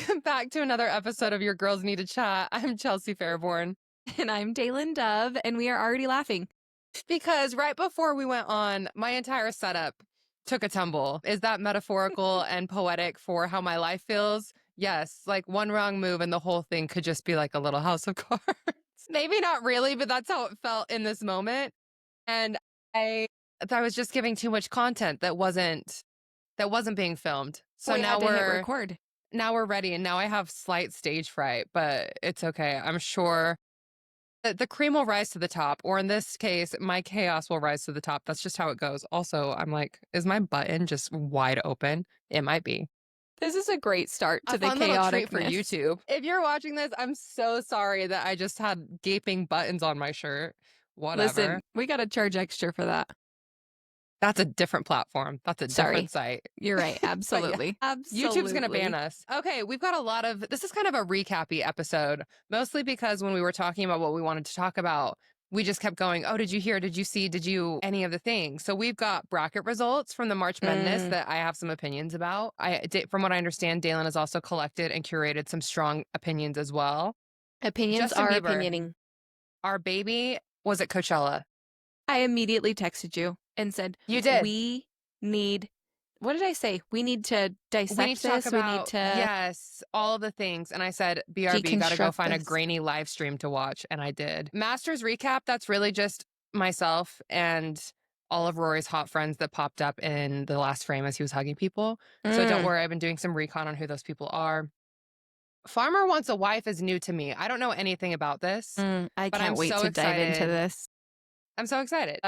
Welcome back to another episode of Your Girls Need to Chat. I'm Chelsea Fairborn. And I'm Daylin Dove, and we are already laughing. Because right before we went on, my entire setup took a tumble. Is that metaphorical and poetic for how my life feels? Yes, like one wrong move and the whole thing could just be like a little house of cards. Maybe not really, but that's how it felt in this moment. And I was just giving too much content that wasn't being filmed. So we now had to hit record. Now we're ready, and now I have slight stage fright, but it's okay. I'm sure that the cream will rise to the top, or in this case, my chaos will rise to the top. That's just how it goes. Also, I'm like, is my button just wide open? It might be. This is a great start to A the fun little treat for chaoticness. YouTube. If you're watching this, I'm so sorry that I just had gaping buttons on my shirt. Whatever. Listen, we got to charge extra for that. That's a different platform. That's a different site. You're right. Absolutely. Yeah, Absolutely. YouTube's going to ban us. Okay, we've got a lot of, this is kind of a recappy episode, mostly because when we were talking about what we wanted to talk about, we just kept going, oh, did you hear? Did you see? Did you any of the things? So we've got bracket results from the March Madness that I have some opinions about. From what I understand, Daylin has also collected and curated some strong opinions as well. Opinions Justin are Bieber, opinioning. Our baby was at Coachella. I immediately texted you and said, you did. We need, what did I say? We need to dissect we need to this. Talk about, we need to. Yes, all of the things. And I said, BRB, got to go find a grainy live stream to watch. And I did. Masters recap, that's really just myself and all of Rory's hot friends that popped up in the last frame as he was hugging people. So don't worry, I've been doing some recon on who those people are. Farmer Wants a Wife is new to me. I don't know anything about this. I can't wait to dive into this. I'm so excited.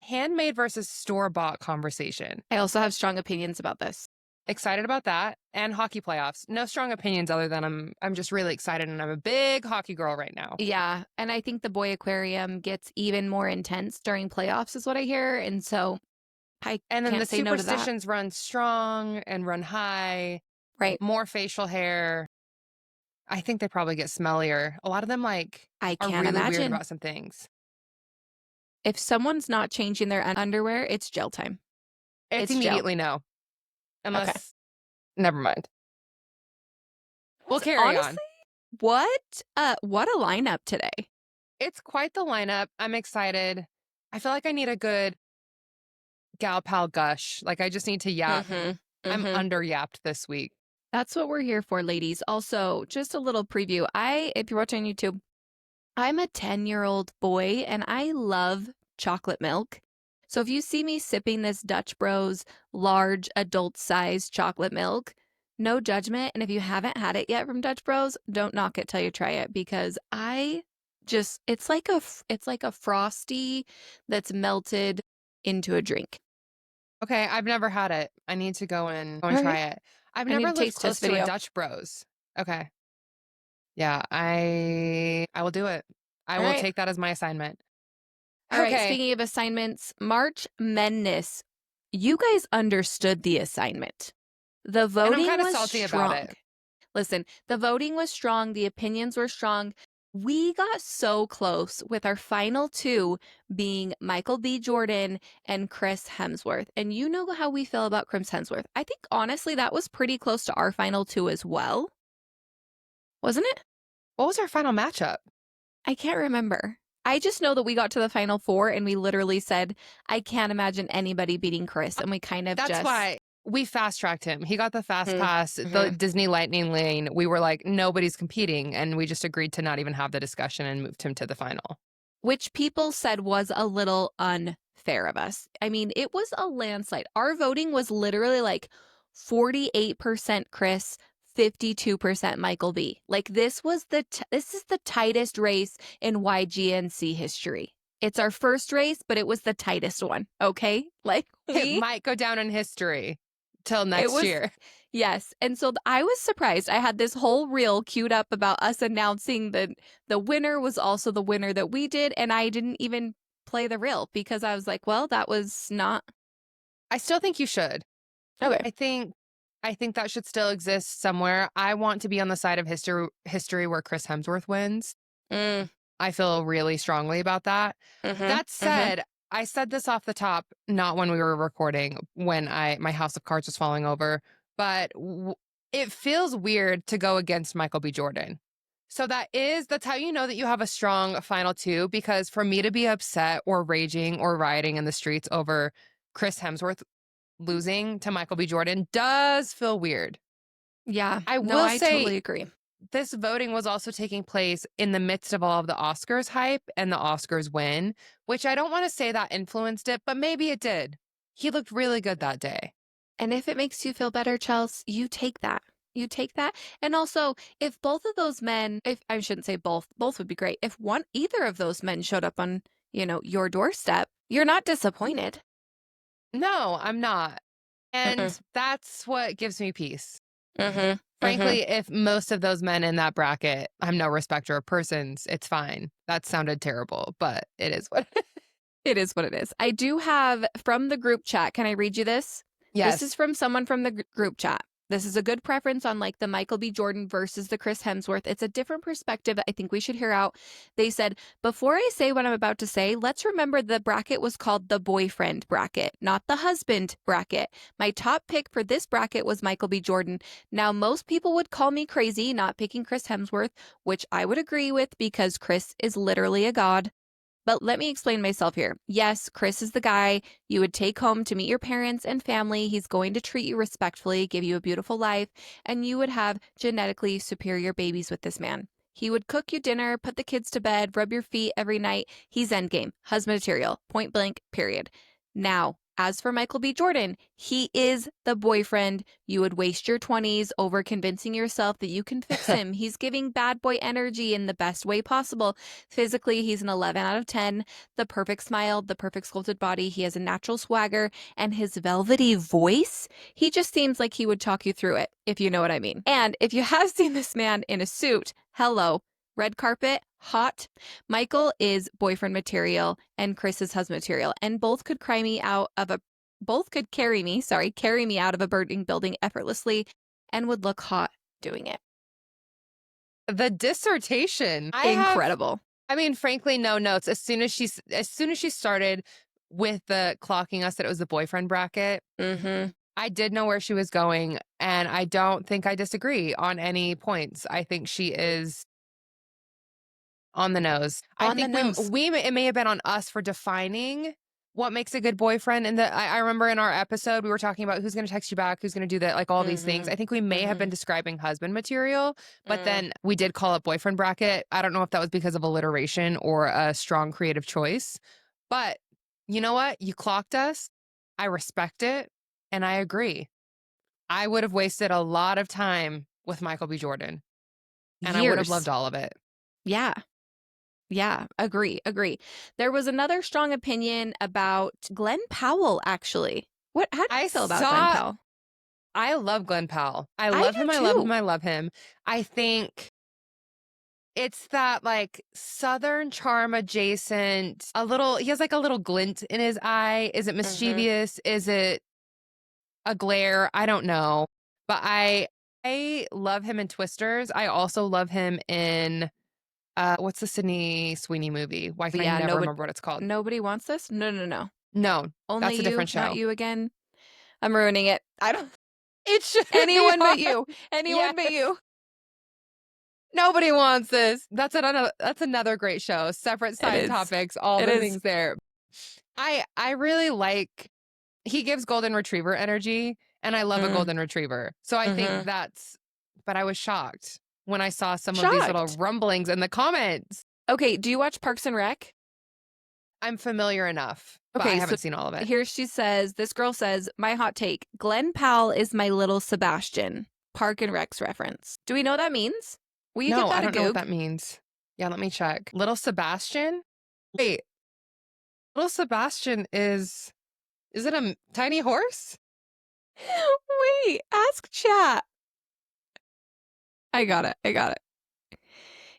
Handmade versus store-bought conversation. I also have strong opinions about this. Excited about that. And hockey playoffs. No strong opinions other than I'm just really excited, and I'm a big hockey girl right now. Yeah, and I think the boy aquarium gets even more intense during playoffs is what I hear, and so I and then can't the say no to that. superstitions run strong and run high. Right. More facial hair. I think they probably get smellier. A lot of them are really weird about some things. If someone's not changing their underwear, it's jail time. It's immediately jail. No. Unless, okay. Never mind. We'll carry on. What a lineup today. It's quite the lineup. I'm excited. I feel like I need a good gal pal gush. Like I just need to yap. I'm under-yapped this week. That's what we're here for, ladies. Also, just a little preview. If you're watching on YouTube, I'm a 10-year-old boy and I love chocolate milk. So if you see me sipping this Dutch Bros large adult-sized chocolate milk, no judgment. And if you haven't had it yet from Dutch Bros, don't knock it till you try it, because it's like a Frosty that's melted into a drink. Okay, I've never had it. I need to go and try it. I've never lived close to a Dutch Bros. Okay. Yeah, I will do it. I will take that as my assignment. All right, speaking of assignments, March Madness. You guys understood the assignment. The voting was salty strong. About it. Listen, the voting was strong. The opinions were strong. We got so close with our final two being Michael B. Jordan and Chris Hemsworth. And you know how we feel about Chris Hemsworth. I think, honestly, that was pretty close to our final two as well. Wasn't it? What was our final matchup? I can't remember. I just know that we got to the final four and we literally said, I can't imagine anybody beating Chris. And we kind of That's why we fast-tracked him. He got the fast pass, the Disney Lightning Lane. We were like, nobody's competing. And we just agreed to not even have the discussion and moved him to the final. Which people said was a little unfair of us. I mean, it was a landslide. Our voting was literally like 48% Chris, 52% Michael B. Like this is the tightest race in YGNC history. It's our first race, but it was the tightest one. Okay, like it might go down in history till next year. Yes, and so I was surprised. I had this whole reel queued up about us announcing that the winner was also the winner that we did, and I didn't even play the reel because I was like, well, that was not. I still think you should. Okay. I think that should still exist somewhere. I want to be on the side of history where Chris Hemsworth wins. I feel really strongly about that. That said, I said this off the top, not when we were recording, when my house of cards was falling over. But it feels weird to go against Michael B. Jordan. So that's how you know that you have a strong final two, because for me to be upset or raging or rioting in the streets over Chris Hemsworth losing to Michael B. Jordan does feel weird. Yeah. I No, will I say totally agree. this voting was also taking place in the midst of all of the Oscars hype and the Oscars win, which I don't want to say that influenced it, but maybe it did. He looked really good that day. And if it makes you feel better, Chels, you take that. You take that. And also, if both of those men, if I shouldn't say both would be great. If either of those men showed up on, your doorstep, you're not disappointed. No, I'm not. And that's what gives me peace. Mm-hmm. Frankly, if most of those men in that bracket, I'm no respecter of persons, it's fine. That sounded terrible, but it is what it is what it is. I do have from the group chat. Can I read you this? Yes. This is from someone from the group chat. This is a good preference on like the Michael B. Jordan versus the Chris Hemsworth. It's a different perspective that I think we should hear out. They said, before I say what I'm about to say, let's remember the bracket was called the boyfriend bracket, not the husband bracket. My top pick for this bracket was Michael B. Jordan. Now, most people would call me crazy not picking Chris Hemsworth, which I would agree with because Chris is literally a god. But let me explain myself here. Yes, Chris is the guy you would take home to meet your parents and family. He's going to treat you respectfully, give you a beautiful life, and you would have genetically superior babies with this man. He would cook you dinner, put the kids to bed, rub your feet every night. He's endgame, husband material, point blank, period. Now, as for Michael B. Jordan, he is the boyfriend. You would waste your 20s over convincing yourself that you can fix him. He's giving bad boy energy in the best way possible. Physically, he's an 11 out of 10. The perfect smile, the perfect sculpted body. He has a natural swagger, and his velvety voice, he just seems like he would talk you through it, if you know what I mean. And if you have seen this man in a suit, hello, red carpet, hot. Michael is boyfriend material and Chris is husband material, and both could carry me out of a burning building effortlessly and would look hot doing it. The dissertation. Incredible. Frankly, no notes. As soon as she started with the clocking us that it was the boyfriend bracket, I did know where she was going, and I don't think I disagree on any points. I think she is on the nose. It may have been on us for defining what makes a good boyfriend. And I remember in our episode, we were talking about who's going to text you back, who's going to do that, like all these things. I think we may have been describing husband material, but then we did call it boyfriend bracket. I don't know if that was because of alliteration or a strong creative choice, but you know what? You clocked us. I respect it. And I agree. I would have wasted a lot of time with Michael B. Jordan, and I would have loved all of it. Yeah. Yeah, agree. There was another strong opinion about Glenn Powell, actually. How do you feel about Glenn Powell? I love Glenn Powell. I love him. I think it's that like Southern charm adjacent, he has like a little glint in his eye. Is it mischievous? Is it a glare? I don't know. But I love him in Twisters. I also love him in what's the Sydney Sweeney movie? Why can I never remember what it's called? Nobody Wants This? No. No, only that's a different show. Not you again. I'm ruining it. I don't. It should anyone but you. Anyone but you. Nobody Wants This. That's another great show. Separate side topics, all the things there. I really like. He gives golden retriever energy, and I love a golden retriever. So I think but I was shocked when I saw some of these little rumblings in the comments. Okay, do you watch Parks and Rec? I'm familiar enough, but I haven't seen all of it. Here this girl says, my hot take, Glenn Powell is my little Sebastian. Park and Rec's reference. Do we know what that means? Will you give that I don't know what that means. Yeah, let me check. Little Sebastian? Wait, little Sebastian is it a tiny horse? Wait, ask chat. I got it.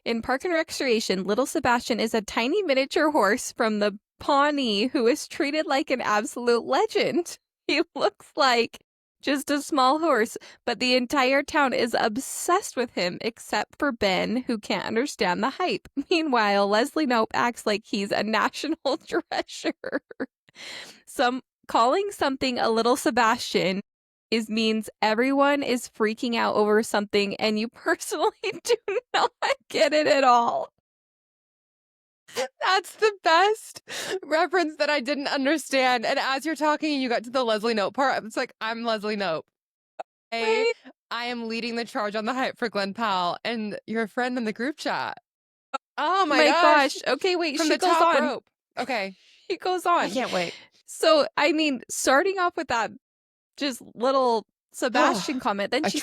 In Park and Recreation, little Sebastian is a tiny miniature horse from the Pawnee who is treated like an absolute legend. He looks like just a small horse, but the entire town is obsessed with him except for Ben, who can't understand the hype. Meanwhile, Leslie Knope acts like he's a national treasure. Calling something a little Sebastian means everyone is freaking out over something and you personally do not get it at all. That's the best reference that I didn't understand. And as you're talking and you got to the Leslie Knope part, it's like, I'm Leslie Knope. Right? I am leading the charge on the hype for Glenn Powell and your friend in the group chat. Oh my gosh. Okay, wait, From she the goes top on. rope. Okay. She goes on. I can't wait. So, I mean, starting off with that just little Sebastian comment, then she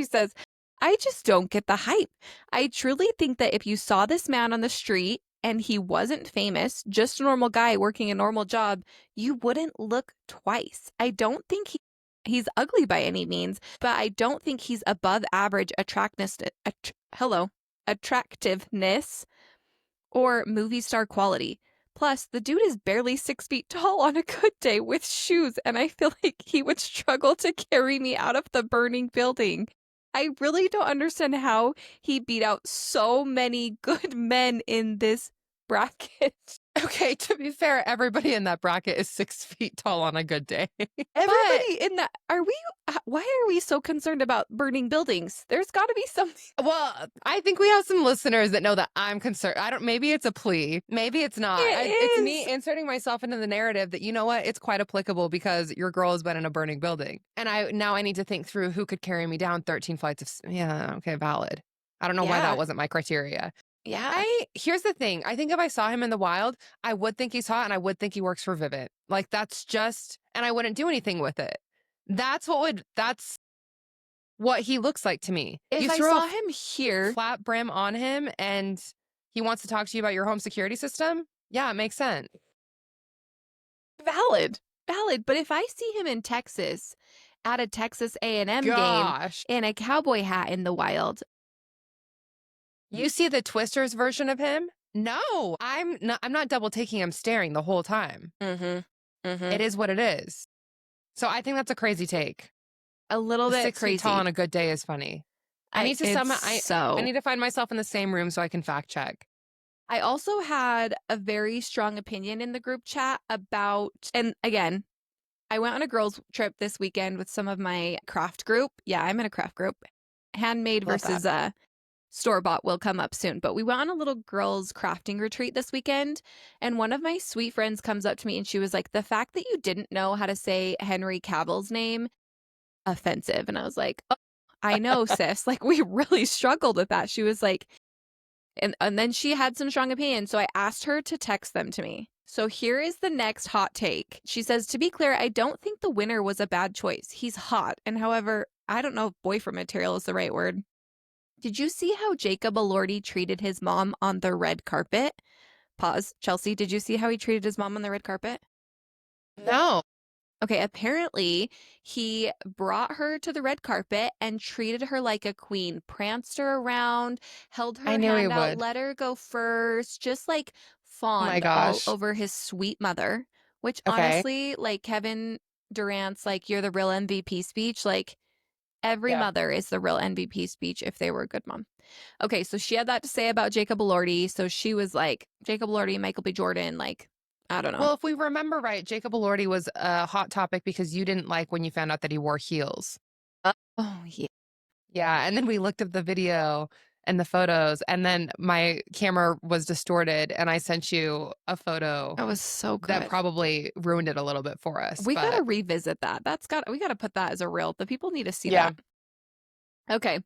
says, I just don't get the hype. I truly think that if you saw this man on the street and he wasn't famous, just a normal guy working a normal job, you wouldn't look twice. I don't think he's ugly by any means, but I don't think he's above average attractiveness or movie star quality. Plus, the dude is barely 6 feet tall on a good day with shoes, and I feel like he would struggle to carry me out of the burning building. I really don't understand how he beat out so many good men in this bracket. Okay, to be fair, everybody in that bracket is 6 feet tall on a good day. Everybody in that, why are we so concerned about burning buildings? There's got to be something. Well, I think we have some listeners that know that I'm concerned. Maybe it's a plea. Maybe it's not. It's me inserting myself into the narrative that, you know what, it's quite applicable because your girl has been in a burning building. And I need to think through who could carry me down 13 flights of, yeah, okay, valid. I don't know why that wasn't my criteria. Yeah. Here's the thing. I think if I saw him in the wild, I would think he's hot and I would think he works for Vivint. Like that's just, and I wouldn't do anything with it. That's what he looks like to me. If I saw him here, flat brim on him and he wants to talk to you about your home security system, yeah, it makes sense. Valid. But if I see him in Texas at a Texas A&M game in a cowboy hat in the wild. You see the Twisters version of him? No, I'm not double taking. I'm staring the whole time. It is what it is. So I think that's a crazy take. A little bit 6 crazy. Feet tall on a good day is funny. I need to find myself in the same room so I can fact check. I also had a very strong opinion in the group chat about, and again, I went on a girls trip this weekend with some of my craft group. Yeah, I'm in a craft group. Handmade versus store-bought will come up soon. But we went on a little girls crafting retreat this weekend. And one of my sweet friends comes up to me and she was like, the fact that you didn't know how to say Henry Cavill's name, offensive. And I was like, oh, I know, sis. Like, we really struggled with that. She was like, and then she had some strong opinions. So I asked her to text them to me. So here is the next hot take. She says, to be clear, I don't think the winner was a bad choice. He's hot. And however, I don't know if boyfriend material is the right word. Did you see how Jacob Elordi treated his mom on the red carpet? Pause. Chelsea, did you see how he treated his mom on the red carpet? No. Okay, apparently he brought her to the red carpet and treated her like a queen, pranced her around, held her hand out, let her go first, just like fawned all over his sweet mother, which honestly, like Kevin Durant's like, you're the real MVP speech, like every mother is the real MVP speech if they were a good mom. Okay, so she had that to say about Jacob Elordi, so she was like, Jacob Elordi, Michael B. Jordan, like, I don't know. Well, if we remember right, Jacob Elordi was a hot topic because you didn't like when you found out that he wore heels. Oh, yeah. Yeah, and then we looked up the video and the photos, and then my camera was distorted, and I sent you a photo. That was so good. That probably ruined it a little bit for us. We got to revisit that. We got to put that as a reel. The people need to see that. Okay.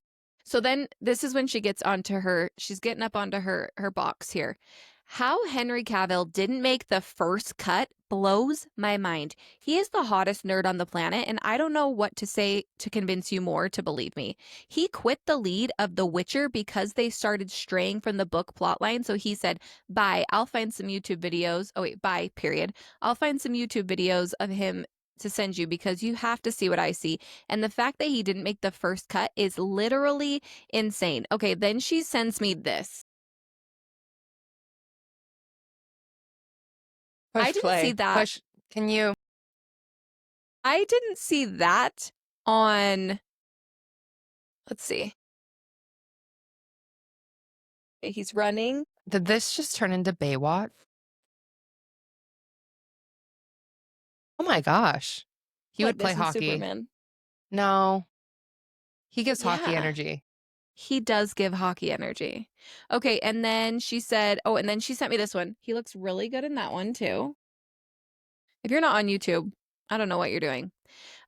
So then this is when she gets onto she's getting up onto her box here. How Henry Cavill didn't make the first cut blows my mind. He is the hottest nerd on the planet, and I don't know what to say to convince you more to believe me. He quit the lead of The Witcher because they started straying from the book plotline. So he said, bye, I'll find some YouTube videos. Oh, wait, bye, period. I'll find some YouTube videos of him to send you because you have to see what I see. And the fact that he didn't make the first cut is literally insane. Okay, then she sends me this. I didn't see that. Can you? I didn't see that on. Let's see. He's running. Did this just turn into Baywatch? Oh my gosh. He would play hockey. Superman. No. He gives hockey energy. He does give hockey energy. Okay, and then she said, and then she sent me this one. He looks really good in that one too. If you're not on YouTube, I don't know what you're doing.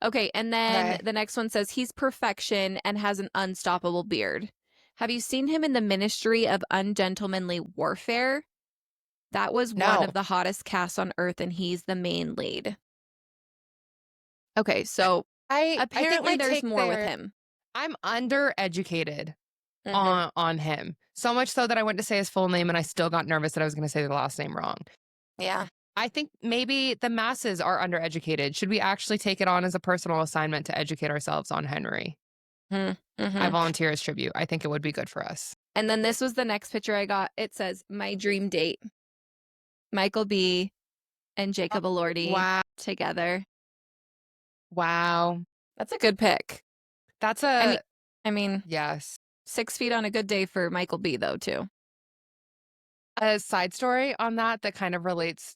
Okay, and then the next one says he's perfection and has an unstoppable beard. Have you seen him in the Ministry of Ungentlemanly Warfare? That was one of the hottest casts on earth, and he's the main lead. Okay, so apparently there's more with him. I'm undereducated on him. So much so that I went to say his full name and I still got nervous that I was going to say the last name wrong. Yeah. I think maybe the masses are undereducated. Should we actually take it on as a personal assignment to educate ourselves on Henry? I volunteer as tribute. I think it would be good for us. And then this was the next picture I got. It says, my dream date. Michael B. and Jacob Elordi together. Wow. That's a good pick. That's I mean, yes. 6 feet on a good day for Michael B, though, too. A side story on that kind of relates.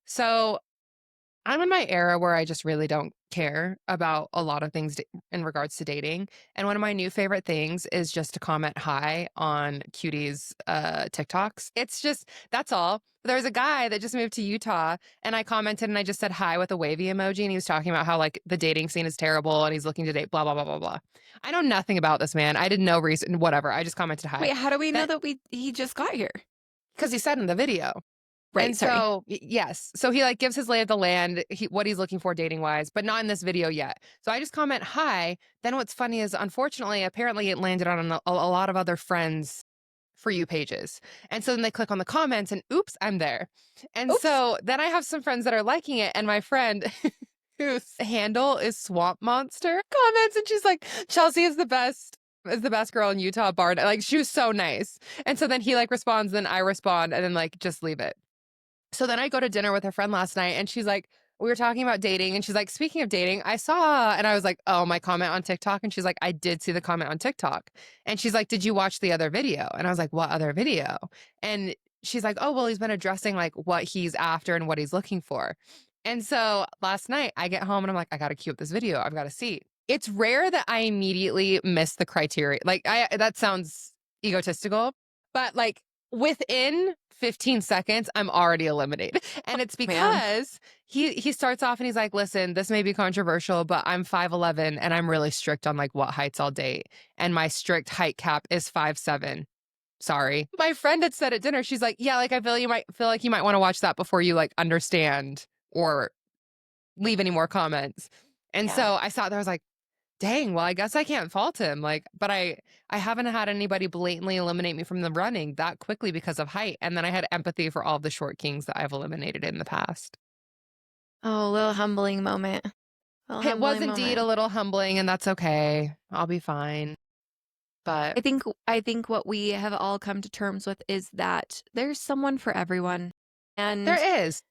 So I'm in my era where I just really don't care about a lot of things in regards to dating. And one of my new favorite things is just to comment hi on Cutie's TikToks. It's just, that's all. There was a guy that just moved to Utah and I commented and I just said hi with a wavy emoji and he was talking about how like the dating scene is terrible and he's looking to date, blah, blah, blah, blah, blah. I know nothing about this man. I did no reason, whatever. I just commented hi. Wait, how do we know that he just got here? Because he said in the video. Right. And so, yes. So he like gives his lay of the land, what he's looking for dating wise, but not in this video yet. So I just comment hi. Then what's funny is, unfortunately, apparently it landed on a lot of other friends' For You pages. And so then they click on the comments and oops, I'm there. And so then I have some friends that are liking it. And my friend whose handle is Swamp Monster comments and she's like, Chelsea is the best girl in Utah, bar. Like she was so nice. And so then he like responds, then I respond and then like just leave it. So then I go to dinner with a friend last night and she's like, we were talking about dating and she's like, speaking of dating, I saw, and I was like, oh, my comment on TikTok. And she's like, I did see the comment on TikTok. And she's like, did you watch the other video? And I was like, what other video? And she's like, oh, well, he's been addressing like what he's after and what he's looking for. And so last night I get home and I'm like, I got to queue up this video. I've got to see. It's rare that I immediately miss the criteria. Like that sounds egotistical, but like within 15 seconds, I'm already eliminated. And it's because he starts off and he's like, listen, this may be controversial, but I'm 5'11" and I'm really strict on like what heights I'll date. And my strict height cap is 5'7". Sorry. My friend had said at dinner, she's like, yeah, like I feel like you might want to watch that before you like understand or leave any more comments. And so I sat there, I was like, dang, well, I guess I can't fault him. Like, but I haven't had anybody blatantly eliminate me from the running that quickly because of height. And then I had empathy for all the short kings that I've eliminated in the past. Oh, a little humbling moment. It was indeed a little humbling, and that's okay. I'll be fine. But I think what we have all come to terms with is that there's someone for everyone. And there is.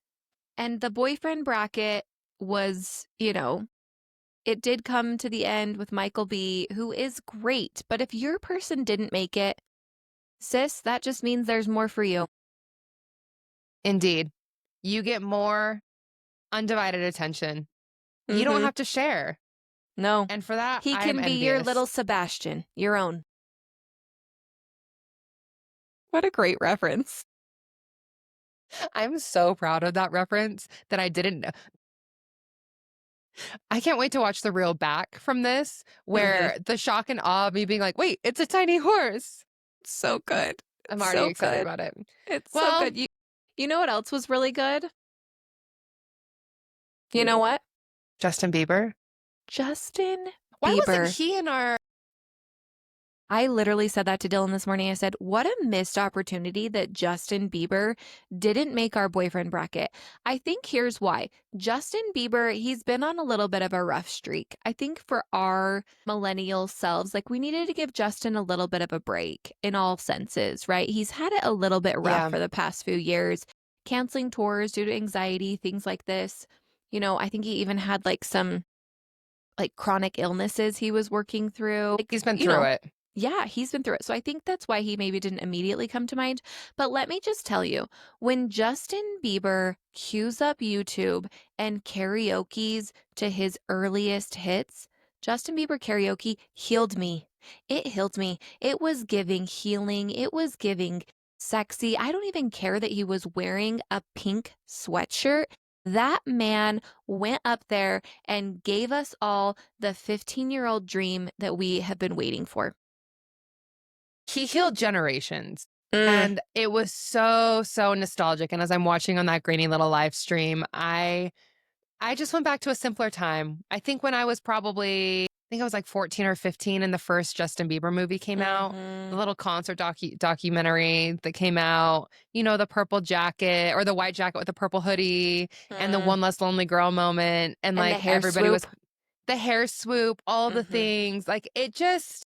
And the boyfriend bracket was, it did come to the end with Michael B, who is great. But if your person didn't make it, sis, that just means there's more for you. Indeed. You get more undivided attention. You don't have to share. No. And for that, he can be your little Sebastian, your own. What a great reference. I'm so proud of that reference that I didn't know. I can't wait to watch the reel back from this, where the shock and awe of me being like, wait, it's a tiny horse. It's so good. I'm already excited about it. It's so good. You know what else was really good? You know what? Justin Bieber. Why wasn't he in our... I literally said that to Dylan this morning. I said, what a missed opportunity that Justin Bieber didn't make our boyfriend bracket. I think here's why. Justin Bieber, he's been on a little bit of a rough streak. I think for our millennial selves, like we needed to give Justin a little bit of a break in all senses, right? He's had it a little bit rough for the past few years, canceling tours due to anxiety, things like this. I think he even had like some like chronic illnesses he was working through. He's been through it. Yeah, he's been through it. So I think that's why he maybe didn't immediately come to mind. But let me just tell you, when Justin Bieber cues up YouTube and karaoke's to his earliest hits, Justin Bieber karaoke healed me. It healed me. It was giving healing. It was giving sexy. I don't even care that he was wearing a pink sweatshirt. That man went up there and gave us all the 15-year-old dream that we have been waiting for. He healed generations. Mm. And it was so, so nostalgic. And as I'm watching on that grainy little live stream, I just went back to a simpler time. I think when I was probably, I think I was like 14 or 15 and the first Justin Bieber movie came out, the little concert documentary that came out, you know, the purple jacket or the white jacket with the purple hoodie and the one less lonely girl moment. And And the like hair everybody swoop. was the hair swoop, all the things. Like it just,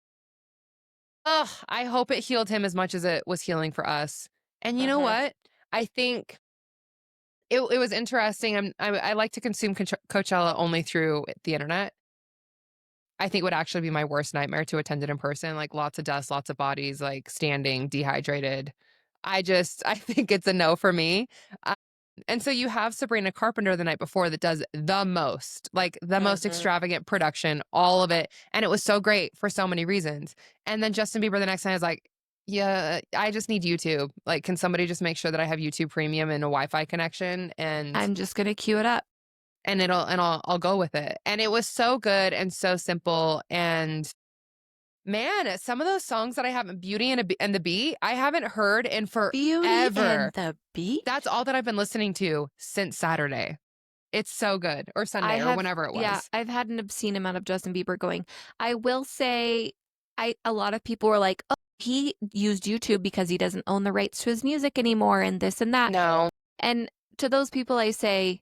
oh, I hope it healed him as much as it was healing for us. And you know what? I think it was interesting. I like to consume Coachella only through the internet. I think it would actually be my worst nightmare to attend it in person. Like lots of dust, lots of bodies, like standing, dehydrated. I think it's a no for me. And so you have Sabrina Carpenter the night before that does the most, like the most extravagant production, all of it. And it was so great for so many reasons. And then Justin Bieber the next night is like, yeah, I just need YouTube. Like, can somebody just make sure that I have YouTube Premium and a Wi-Fi connection? I'm just gonna cue it up. And I'll go with it. And it was so good and so simple. And man, some of those songs that I haven't, Beauty and the Beat, I haven't heard in Beauty and forever. the Beat? That's all that I've been listening to since Saturday. It's so good. Or Sunday or whenever it was. Yeah, I've had an obscene amount of Justin Bieber going. I will say, a lot of people were like, oh, he used YouTube because he doesn't own the rights to his music anymore and this and that. No. And to those people, I say,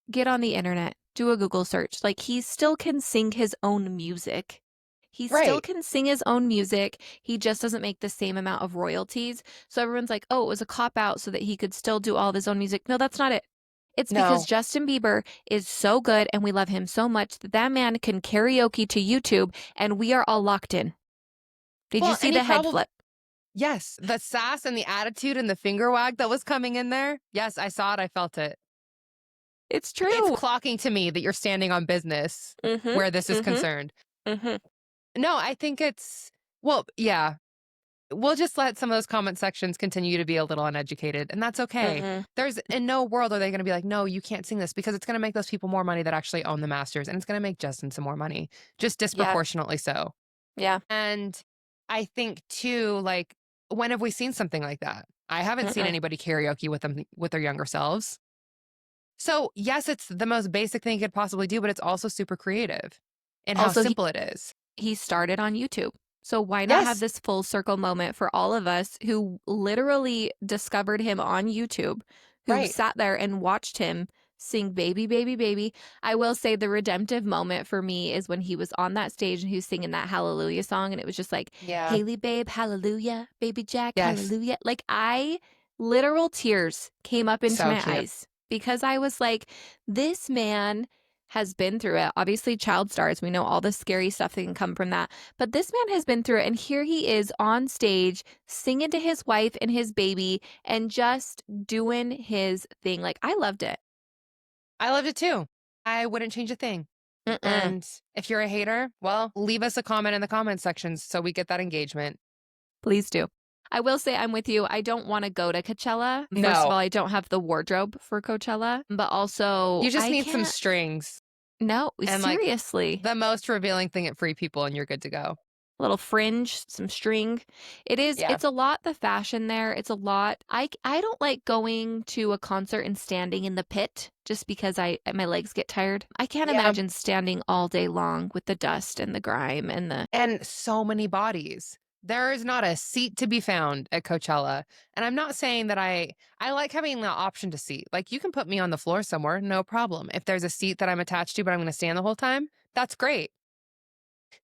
get on the internet, do a Google search. Like, he still can sing his own music. He still can sing his own music. He just doesn't make the same amount of royalties. So everyone's like, oh, it was a cop out so that he could still do all of his own music. No, that's not it. It's because Justin Bieber is so good and we love him so much that that man can karaoke to YouTube and we are all locked in. Did you see the head flip? Yes. The sass and the attitude and the finger wag that was coming in there. Yes, I saw it. I felt it. It's true. It's clocking to me that you're standing on business where this is concerned. No, I think well, yeah. We'll just let some of those comment sections continue to be a little uneducated, and that's okay. There's in no world are they going to be like, no, you can't sing this because it's going to make those people more money that actually own the masters, and it's going to make Justin some more money, just disproportionately so. Yeah. And I think too, like, when have we seen something like that? I haven't seen anybody karaoke with their younger selves. So yes, it's the most basic thing you could possibly do, but it's also super creative and how simple it is. He started on YouTube. So why not have this full circle moment for all of us who literally discovered him on YouTube, who sat there and watched him sing Baby, Baby, Baby. I will say the redemptive moment for me is when he was on that stage and he was singing that Hallelujah song. And it was just like, Haley, babe, hallelujah, baby Jack, hallelujah. Like literal tears came up into my eyes because I was like, this man has been through it. Obviously, child stars, we know all the scary stuff that can come from that. But this man has been through it. And here he is on stage singing to his wife and his baby and just doing his thing. Like, I loved it. I loved it too. I wouldn't change a thing. And if you're a hater, well, leave us a comment in the comment sections so we get that engagement. Please do. I will say I'm with you. I don't want to go to Coachella. First of all, I don't have the wardrobe for Coachella, but also you just need some strings. No, and seriously. Like, the most revealing thing at Free People and you're good to go. A little fringe, some string. It's a lot, the fashion there. It's a lot. I don't like going to a concert and standing in the pit just because my legs get tired. I can't imagine standing all day long with the dust and the grime and so many bodies. There is not a seat to be found at Coachella. And I'm not saying that I like having the option to seat. Like, you can put me on the floor somewhere, no problem. If there's a seat that I'm attached to, but I'm going to stand the whole time, that's great.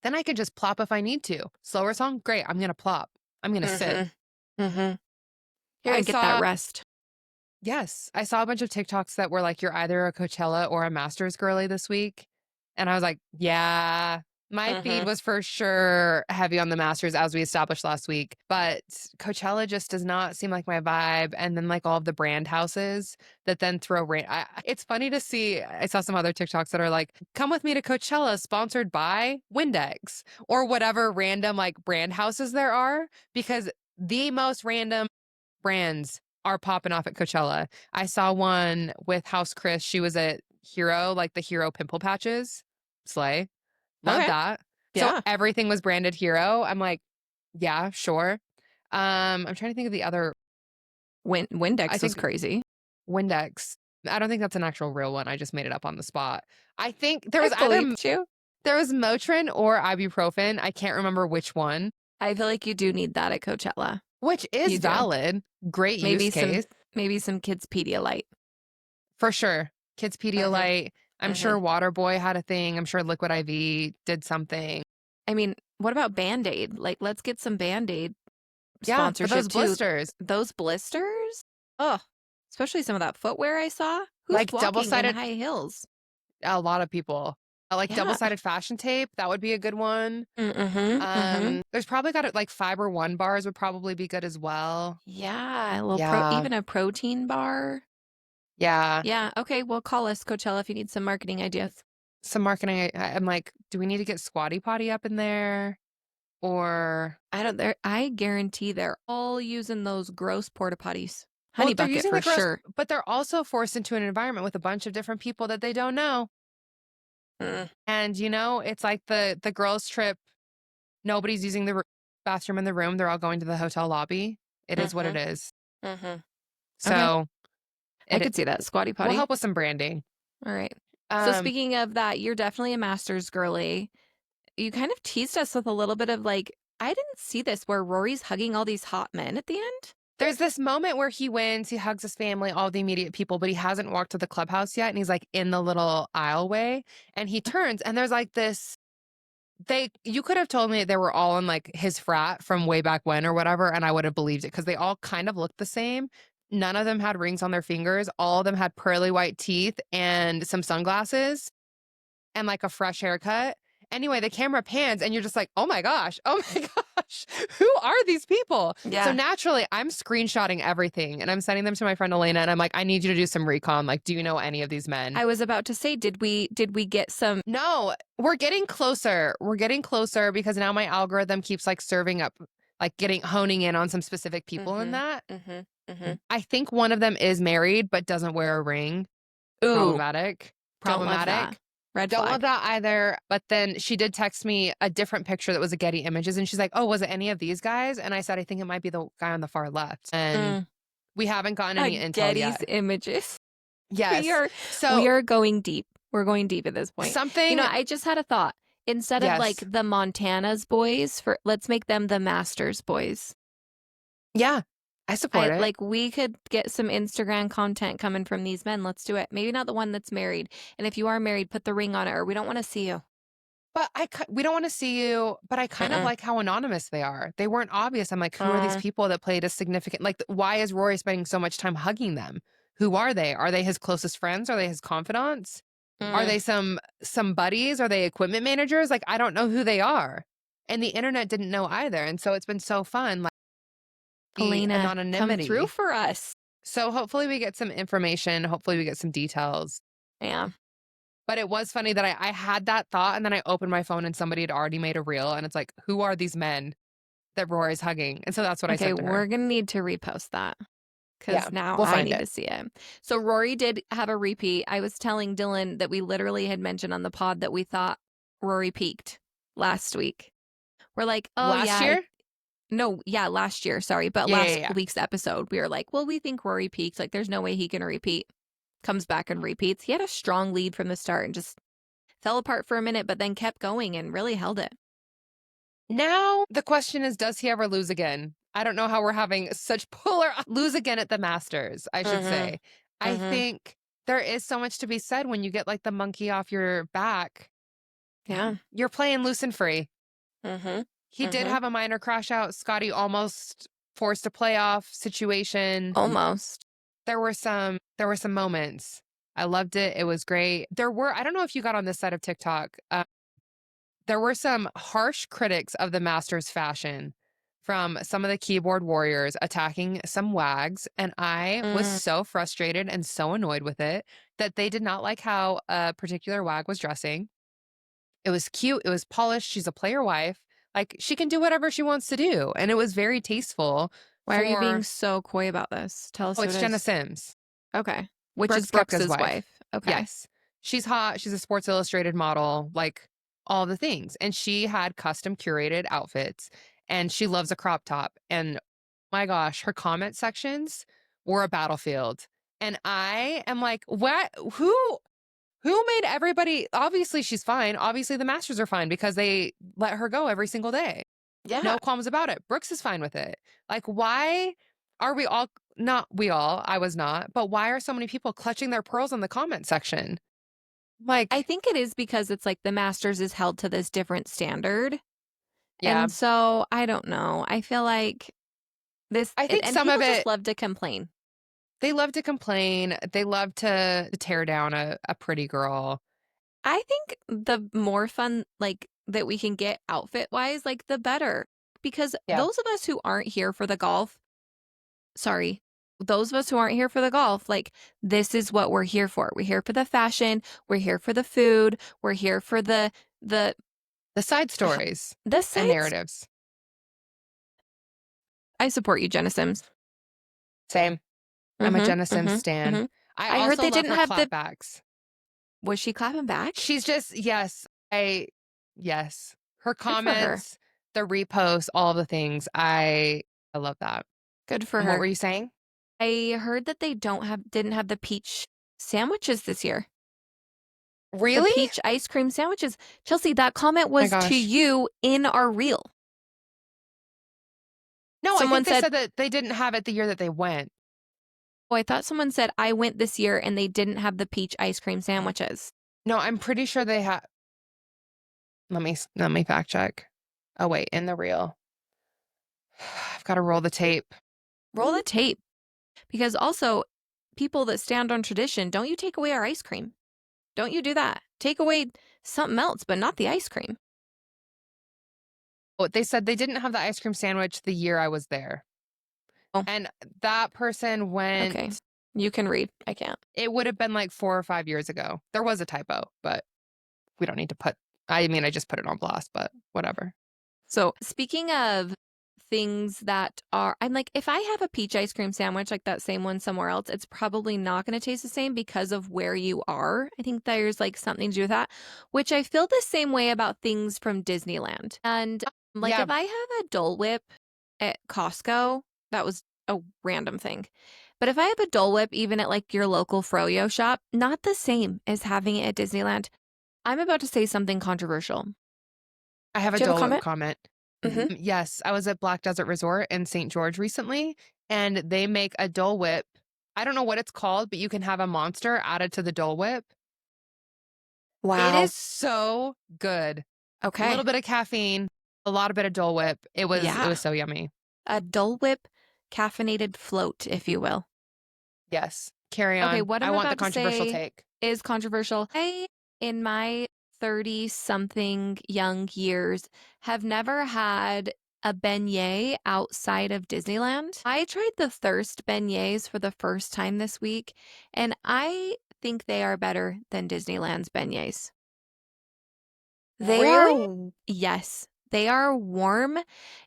Then I could just plop if I need to. Slower song, great. I'm going to plop. I'm going to sit. Here, I get that rest. Yes. I saw a bunch of TikToks that were like, you're either a Coachella or a Masters girly this week. And I was like, yeah, My feed was for sure heavy on the Masters, as we established last week, but Coachella just does not seem like my vibe. And then like all of the brand houses that then throw rain. It's funny to see. I saw some other TikToks that are like, "Come with me to Coachella, sponsored by Windex," or whatever random like brand houses there are, because the most random brands are popping off at Coachella. I saw one with House Chris. She was at Hero, like the Hero pimple patches. Slay. Love that. So everything was branded Hero. I'm like, yeah, sure. I'm trying to think of the other. Windex was crazy. Windex. I don't think that's an actual real one. I just made it up on the spot. I think there was there was Motrin or ibuprofen. I can't remember which one. I feel like you do need that at Coachella. Which is valid. Great use case. Maybe some Kids Pedialyte. For sure. Kids Pedialyte. I'm sure Waterboy had a thing. I'm sure Liquid IV did something. I mean, what about Band-Aid? Like, let's get some Band-Aid sponsorship for those blisters. Those blisters? Oh, especially some of that footwear I saw. Who's like walking double-sided in high heels? A lot of people. Like double-sided fashion tape. That would be a good one. There's probably got it like Fiber One bars would probably be good as well. Yeah, even a protein bar. Yeah. Yeah. Okay. Well, call us, Coachella, if you need some marketing ideas. Some marketing. I'm like, do we need to get Squatty Potty up in there? Or I guarantee they're all using those gross porta potties. Honey bucket for sure. But they're also forced into an environment with a bunch of different people that they don't know. And it's like the girls' trip. Nobody's using the bathroom in the room. They're all going to the hotel lobby. It is what it is. So. I could see that. Squatty Potty. We'll help with some branding. All right. So speaking of that, you're definitely a Masters girly. You kind of teased us with a little bit of like, I didn't see this, where Rory's hugging all these hot men at the end. There's this moment where he wins, he hugs his family, all the immediate people, but he hasn't walked to the clubhouse yet. And he's like in the little aisleway and he turns and there's like this, you could have told me they were all in like his frat from way back when or whatever. And I would have believed it because they all kind of looked the same. None of them had rings on their fingers. All of them had pearly white teeth and some sunglasses and like a fresh haircut. Anyway, the camera pans and you're just like, oh my gosh, who are these people? Yeah. So naturally, I'm screenshotting everything and I'm sending them to my friend Elena and I'm like, I need you to do some recon. Like, do you know any of these men? I was about to say, did we get some? No, we're getting closer. We're getting closer because now my algorithm keeps like serving up, like honing in on some specific people in that. I think one of them is married but doesn't wear a ring. Ooh. Problematic. Don't love that. Red flag. Don't love that either. But then she did text me a different picture that was a Getty Images and she's like, oh, was it any of these guys? And I said, I think it might be the guy on the far left. And we haven't gotten any intel Getty's yet. Images. Yes. We are going deep. We're going deep at this point. I just had a thought. Instead of like the Montana's boys, let's make them the Masters boys. Yeah. I support it. Like, we could get some Instagram content coming from these men. Let's do it. Maybe not the one that's married. And if you are married, put the ring on it, or we don't want to see you. But we don't want to see you, but I kind of like how anonymous they are. They weren't obvious. I'm like, who are these people that played a significant, like, why is Rory spending so much time hugging them? Who are they? Are they his closest friends? Are they his confidants? Are they some buddies? Are they equipment managers? Like, I don't know who they are. And the internet didn't know either. And so it's been so fun. Like, Elena, anonymity. Come through for us. So hopefully we get some information. Hopefully we get some details. Yeah. But it was funny that I had that thought and then I opened my phone and somebody had already made a reel and it's like, who are these men that Rory's hugging? And so that's what I said to her. We're going to need to repost that because now I need to see it. So Rory did have a repeat. I was telling Dylan that we literally had mentioned on the pod that we thought Rory peaked last week. We're like, oh, last year? Last year, sorry. But last week's episode, we were like, well, we think Rory peaked. Like, there's no way he can repeat. Comes back and repeats. He had a strong lead from the start and just fell apart for a minute, but then kept going and really held it. Now, the question is, does he ever lose again? I don't know how we're having such lose again at the Masters, I should say. I think there is so much to be said when you get like the monkey off your back. Yeah. You're playing loose and free. He did have a minor crash out. Scotty almost forced a playoff situation. Almost. There were some moments. I loved it. It was great. I don't know if you got on this side of TikTok. there were some harsh critics of the Masters fashion from some of the keyboard warriors attacking some wags. And I was so frustrated and so annoyed with it that they did not like how a particular wag was dressing. It was cute. It was polished. She's a player wife. Like, she can do whatever she wants to do. And it was very tasteful. Why are you being so coy about this? Tell us who it's it Jenna is. Sims. Okay. Which Brooks is Brooks's wife. Okay. Yes. She's hot. She's a Sports Illustrated model, like all the things. And she had custom curated outfits and she loves a crop top. And my gosh, her comment sections were a battlefield. And I am like, what? Who made everybody? Obviously, she's fine. Obviously, the Masters are fine because they let her go every single day. Yeah. No qualms about it. Brooks is fine with it. Like, why are we all, not we all, I was not, but why are so many people clutching their pearls in the comment section? Like, I think it is because it's like the Masters is held to this different standard. yeah. And so I don't know. I feel like this, I think and some people of it, just love to complain. they love to complain. They love to tear down a pretty girl. I think the more fun, like, that we can get outfit wise, like, the better. Because those of us who aren't here for the golf, those of us who aren't here for the golf, like, this is what we're here for. We're here for the fashion. We're here for the food. We're here for the side stories the and narratives. I support you, Jenna Sims. Same. I'm a Jenna Sims stan. I also heard they love didn't her have clapbacks. Was she clapping back? She's just, yes. Yes. Her Good for her. comments, the reposts, all the things. I love that. Good for And her. what were you saying? I heard that they didn't have the peach sandwiches this year. Really? The peach ice cream sandwiches. Chelsea, that comment was to you in our reel. No, someone I think they said that they didn't have it the year that they went. Oh, I thought someone said I went this year and they didn't have the peach ice cream sandwiches. No, I'm pretty sure they have. Let me fact check. Oh wait, in the reel. I've got to roll the tape. Roll the tape. Because also, people that stand on tradition, don't you take away our ice cream. Don't you do that. Take away something else, but not the ice cream. Oh, they said they didn't have the ice cream sandwich the year I was there. Oh. And that person went. Okay. You can read. I can't. It would have been like 4 or 5 years ago. There was a typo, but we don't need to put, I mean, I just put it on blast, but whatever. So speaking of things that are, I'm like, if I have a peach ice cream sandwich like that same one somewhere else, it's probably not going to taste the same because of where you are. I think there's like something to do with that, which I feel the same way about things from Disneyland. And like if I have a Dole Whip at Costco, that was a random thing. But if I have a Dole Whip, even at like your local froyo shop, not the same as having it at Disneyland. I'm about to say something controversial. I have a Dole Whip comment. Yes, I was at Black Desert Resort in St. George recently, and they make a Dole Whip. I don't know what it's called, but you can have a monster added to the Dole Whip. Wow. It is so good. Okay. A little bit of caffeine, a lot of bit of Dole Whip. It was so yummy. A Dole Whip caffeinated float, if you will. Yes. Carry on. Okay, what I want the controversial take. Is controversial. I, in my 30-something young years, have never had a beignet outside of Disneyland. I tried the Thirst beignets for the first time this week, and I think they are better than Disneyland's beignets. Yes. They are warm.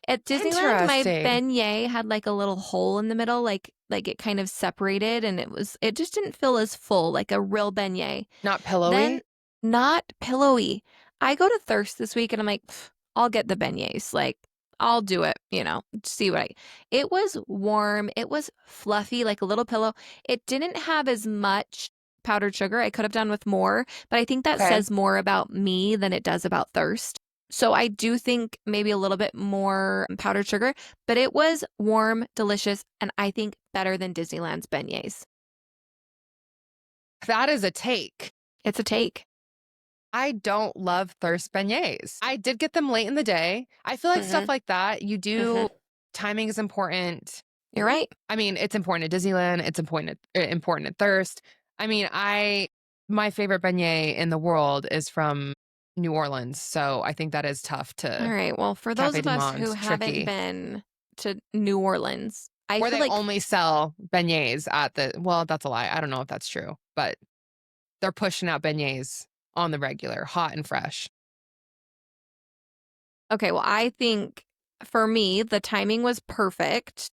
At Disneyland, my beignet had like a little hole in the middle, like it kind of separated, and it just didn't feel as full, like a real beignet. Not pillowy? Not pillowy. I go to Thirst this week and I'm like, I'll get the beignets. Like, I'll do it, see what it was warm. It was fluffy, like a little pillow. It didn't have as much powdered sugar. I could have done with more, but I think that says more about me than it does about Thirst. So I do think maybe a little bit more powdered sugar, but it was warm, delicious, and I think better than Disneyland's beignets. That is a take. It's a take. I don't love Thirst beignets. I did get them late in the day. I feel like stuff like that, you do, timing is important. You're right. I mean, it's important at Disneyland. It's important at Thirst. I mean, my favorite beignet in the world is from New Orleans, so I think that is tough All to right. Well, for those Cafe of du us who Monde's haven't tricky. been to New Orleans, I Where feel they like only sell beignets at the well, that's a lie. I don't know if that's true, but they're pushing out beignets on the regular, hot and fresh. okay, well, I think for me, the timing was perfect.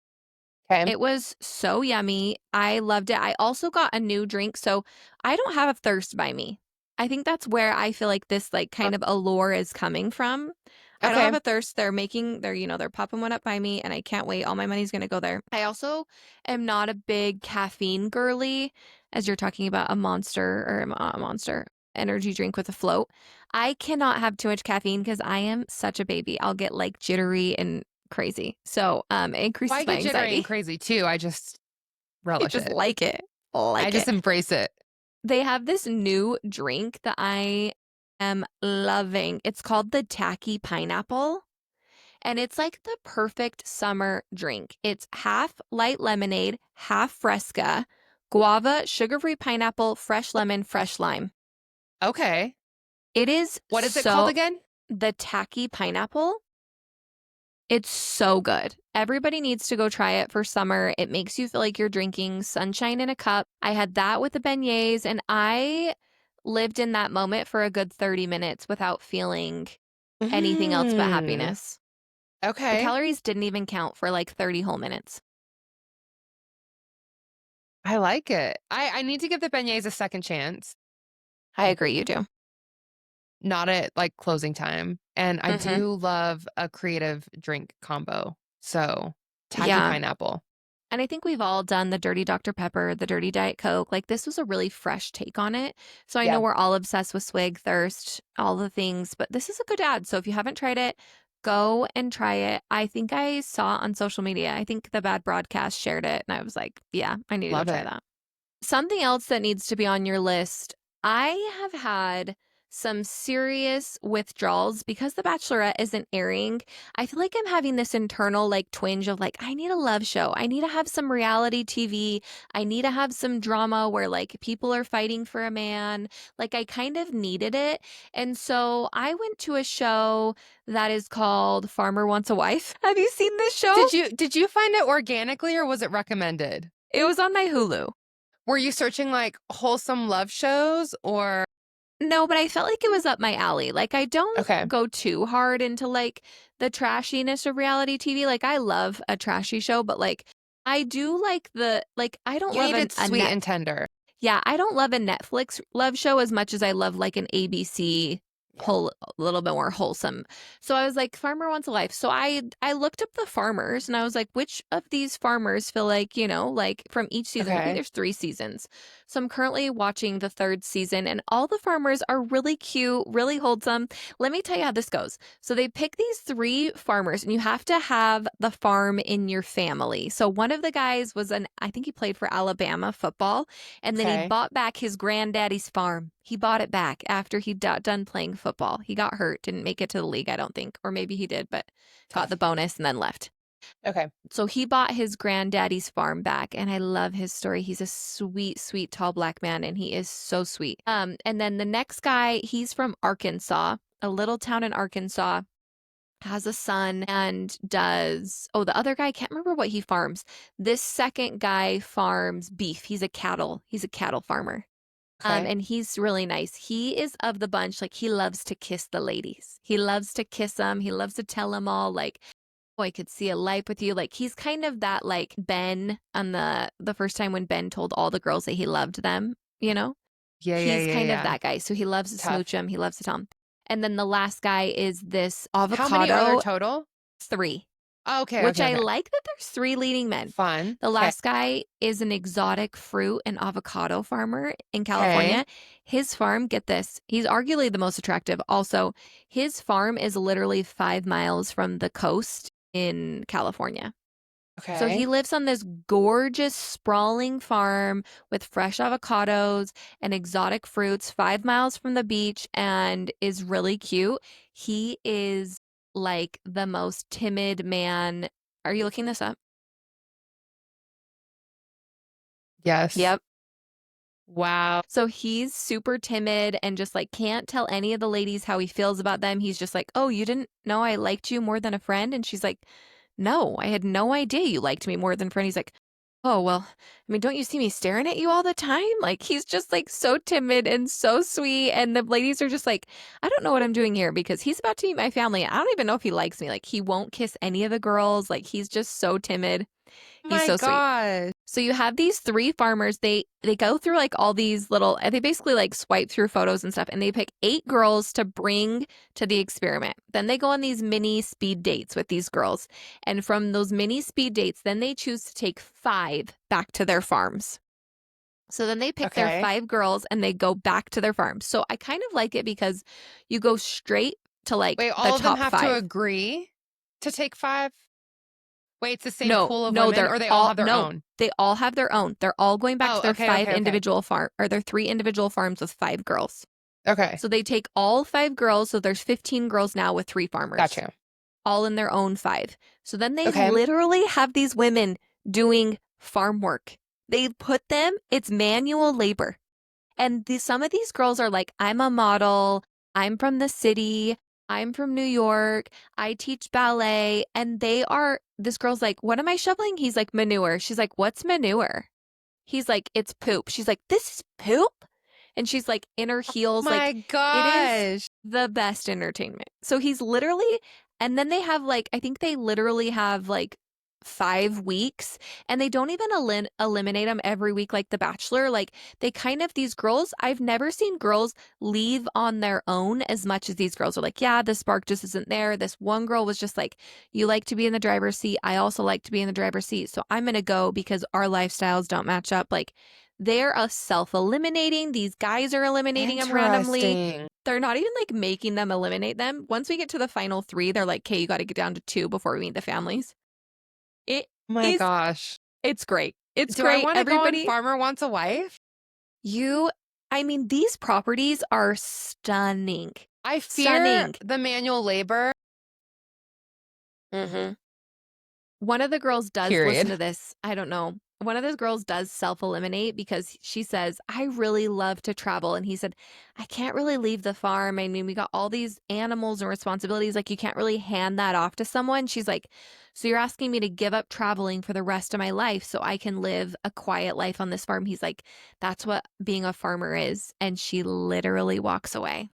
Okay. It was so yummy. I loved it. I also got a new drink, so I don't have a thirst by me. I think that's where I feel like this like kind of allure is coming from. I don't have Okay. a thirst. They're popping one up by me and I can't wait. All my money's going to go there. I also am not a big caffeine girly as you're talking about a monster or a monster energy drink with a float. I cannot have too much caffeine because I am such a baby. I'll get like jittery and crazy. So it Well, I increases my get jittery and anxiety. crazy too. I just I relish just it. like it. I Like just it. embrace it. They have this new drink that I am loving. It's called the Tacky Pineapple. And it's like the perfect summer drink. It's half light lemonade, half Fresca, guava, sugar-free pineapple, fresh lemon, fresh lime. Okay. It is What is it called so again? the Tacky Pineapple. It's so good. Everybody needs to go try it for summer. It makes you feel like you're drinking sunshine in a cup. I had that with the beignets, and I lived in that moment for a good 30 minutes without feeling anything else but Mm, happiness. The okay. calories didn't even count for like 30 whole minutes. I like it. I need to give the beignets a second chance. I agree, you do. Not at like closing time. And I Hmm. do love a creative drink combo. So, tacky Yeah. pineapple. And I think we've all done the dirty Dr. Pepper, the dirty Diet Coke. Like this was a really fresh take on it. So I know Yeah. we're all obsessed with swig, thirst, all the things, but this is a good ad. So if you haven't tried it, go and try it. I think I saw on social media. I think the Bad Broadcast shared it and I was like, yeah, I need to go Love try it. that. Something else that needs to be on your list. I have had some serious withdrawals because The Bachelorette isn't airing. I feel like I'm having this internal like twinge of like, I need a love show. I need to have some reality TV. I need to have some drama where like people are fighting for a man. Like I kind of needed it. And so I went to a show that is called Farmer Wants a Wife. Have you seen this show? Did you find it organically or was it recommended? It was on my Hulu. Were you searching like wholesome love shows or No, but I felt like it was up my alley. Like I don't okay. go too hard into like the trashiness of reality TV. Like I love a trashy show, but like I do like the like I don't You love need it a sweet net and tender. yeah, I don't love a Netflix love show as much as I love like an ABC Yeah. whole a little bit more wholesome. So I was like, Farmer Wants a Life. So I looked up the farmers and I was like, which of these farmers feel like, like from each season, I think Okay. there's 3 seasons. So I'm currently watching the 3rd season and all the farmers are really cute, really wholesome. Let me tell you how this goes. So they pick these 3 farmers and you have to have the farm in your family. So one of the guys was I think he played for Alabama football. And then he Okay. bought back his granddaddy's farm. He bought it back after he done playing football. He got hurt, didn't make it to the league, I don't think. Or maybe he did, but got the Tough. bonus and then left. Okay. So he bought his granddaddy's farm back, and I love his story. He's a sweet, sweet, tall black man, and he is so sweet. And then the next guy, he's from Arkansas, a little town in Arkansas, has a son and the other guy, can't remember what he farms. This second guy farms beef. He's a cattle farmer. Okay. And he's really nice. He is of the bunch, like he loves to kiss the ladies. He loves to kiss them. He loves to tell them all like, oh, I could see a life with you. Like he's kind of that like Ben on the first time when Ben told all the girls that he loved them, you know? Yeah, yeah, He's yeah, kind of yeah. that guy. So he loves to smooch Tough. him. He loves to tell him. And then the last guy is this How many are there avocado total? 3, Oh, okay, which okay, I okay. like that there's 3 leading men. Fun. The Okay. last guy is an exotic fruit and avocado farmer in Okay. California. His farm, get this, he's arguably the most attractive. Also, his farm is literally 5 miles from the coast in California. So he Okay. lives on this gorgeous, sprawling farm with fresh avocados and exotic fruits 5 miles from the beach and is really cute. He is like the most timid man. Are you looking this up? Yes. Yep. Wow. So he's super timid and just like can't tell any of the ladies how he feels about them. He's just like, oh, you didn't know I liked you more than a friend? And she's like, no, I had no idea you liked me more than a friend. He's like, oh, well, I mean, don't you see me staring at you all the time? Like, he's just like so timid and so sweet. And the ladies are just like, I don't know what I'm doing here because he's about to meet my family. I don't even know if he likes me. Like, he won't kiss any of the girls. Like, he's just so timid. He's so sweet. So you have these 3 farmers. They go through like all these little, they basically like swipe through photos and stuff, and they pick 8 girls to bring to the experiment. Then they go on these mini speed dates with these girls. And from those mini speed dates, then they choose to take 5 back to their farms. So then they pick their 5 girls and they go back to their farms. So I kind of like it because you go straight to like Wait, all of them have to agree to take 5? Wait, it's the same pool of women, or they all have their own? They all have their own. They're all going back to their 5 individual farm, or their 3 individual farms with 5 girls. Okay. So they take all 5 girls. So there's 15 girls now with 3 farmers. Gotcha. All in their own 5. So then they literally have these women doing farm work. They put them, it's manual labor. And some of these girls are like, I'm a model. I'm from the city. I'm from New York. I teach ballet. And this girl's like, what am I shoveling? He's like, manure. She's like, what's manure? He's like, it's poop. She's like, this is poop? And she's like in her heels. Oh my gosh. It is the best entertainment. So he's literally, and then they have like, I think they literally have like 5 weeks, and they don't even eliminate them every week like The Bachelor. Like they kind of, these girls, I've never seen girls leave on their own as much as these girls are like, yeah, the spark just isn't there. This one girl was just like, you like to be in the driver's seat. I also like to be in the driver's seat. So I'm going to go because our lifestyles don't match up. Like they're self-eliminating. These guys are eliminating them randomly. They're not even like making them eliminate them. Once we get to the final 3, they're like, okay, you got to get down to 2 before we meet the families. My gosh. It's great. It's Do great. I want to go on Farmer Wants a Wife? I mean, these properties are stunning. I fear the manual labor. Mm-hmm. One of the girls does listen to this. I don't know. One of those girls does self-eliminate because she says, I really love to travel. And he said, I can't really leave the farm. I mean, we got all these animals and responsibilities. Like, you can't really hand that off to someone. She's like, so you're asking me to give up traveling for the rest of my life so I can live a quiet life on this farm? He's like, that's what being a farmer is. And she literally walks away.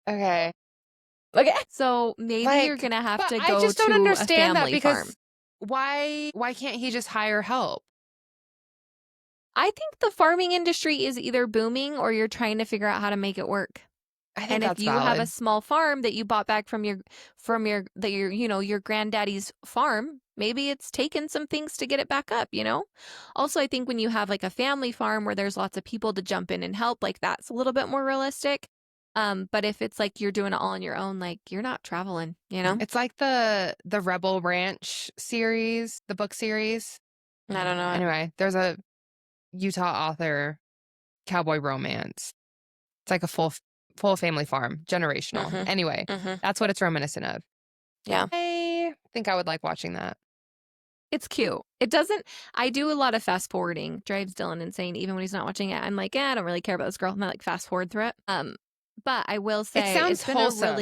Okay. So maybe you're going to have to go I just don't understand a family that because farm. Why can't he just hire help? I think the farming industry is either booming or you're trying to figure out how to make it work. I think and that's if you valid. have a small farm that you bought back from your your granddaddy's farm, maybe it's taken some things to get it back up, you know? Also, I think when you have like a family farm where there's lots of people to jump in and help, like that's a little bit more realistic. But if it's like you're doing it all on your own, like you're not traveling, you know? It's like the Rebel Ranch series, the book series. I don't know. Anyway, there's a Utah author, cowboy romance. It's like a full family farm, generational. Mhm. Anyway, Mhm. that's what it's reminiscent of. Yeah. I think I would like watching that. It's cute. I do a lot of fast forwarding. Drives Dylan insane. Even when he's not watching it, I'm like, I don't really care about this girl. I'm like fast forward through it. But I will say It sounds wholesome.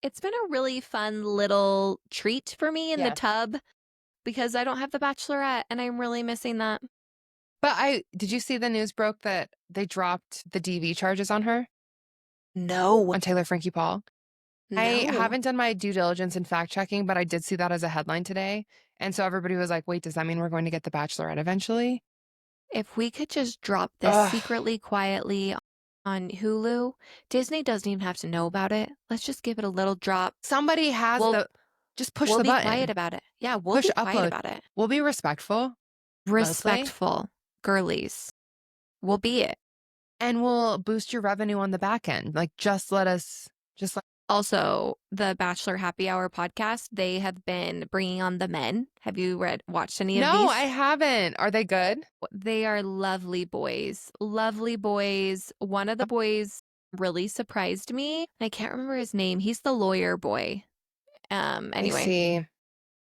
It's been a really fun little treat for me in the tub because I don't have the Bachelorette and I'm really missing that. But did you see the news broke that they dropped the DV charges on her? No. On Taylor Frankie Paul? No. I haven't done my due diligence in fact checking, but I did see that as a headline today. And so everybody was like, wait, does that mean we're going to get the Bachelorette eventually? If we could just drop this secretly, quietly on Hulu, Disney doesn't even have to know about it. Let's just give it a little drop. Somebody has just push the button. We'll be quiet about it. Yeah, we'll be quiet about it. We'll be respectful. Respectful. Girlies. We'll be it. And we'll boost your revenue on the back end. Like, just let us, Also, the Bachelor Happy Hour podcast, they have been bringing on the men. Have you watched any of these? No, I haven't. Are they good? They are lovely boys. Lovely boys. One of the boys really surprised me. I can't remember his name. He's the lawyer boy. Anyway. I see.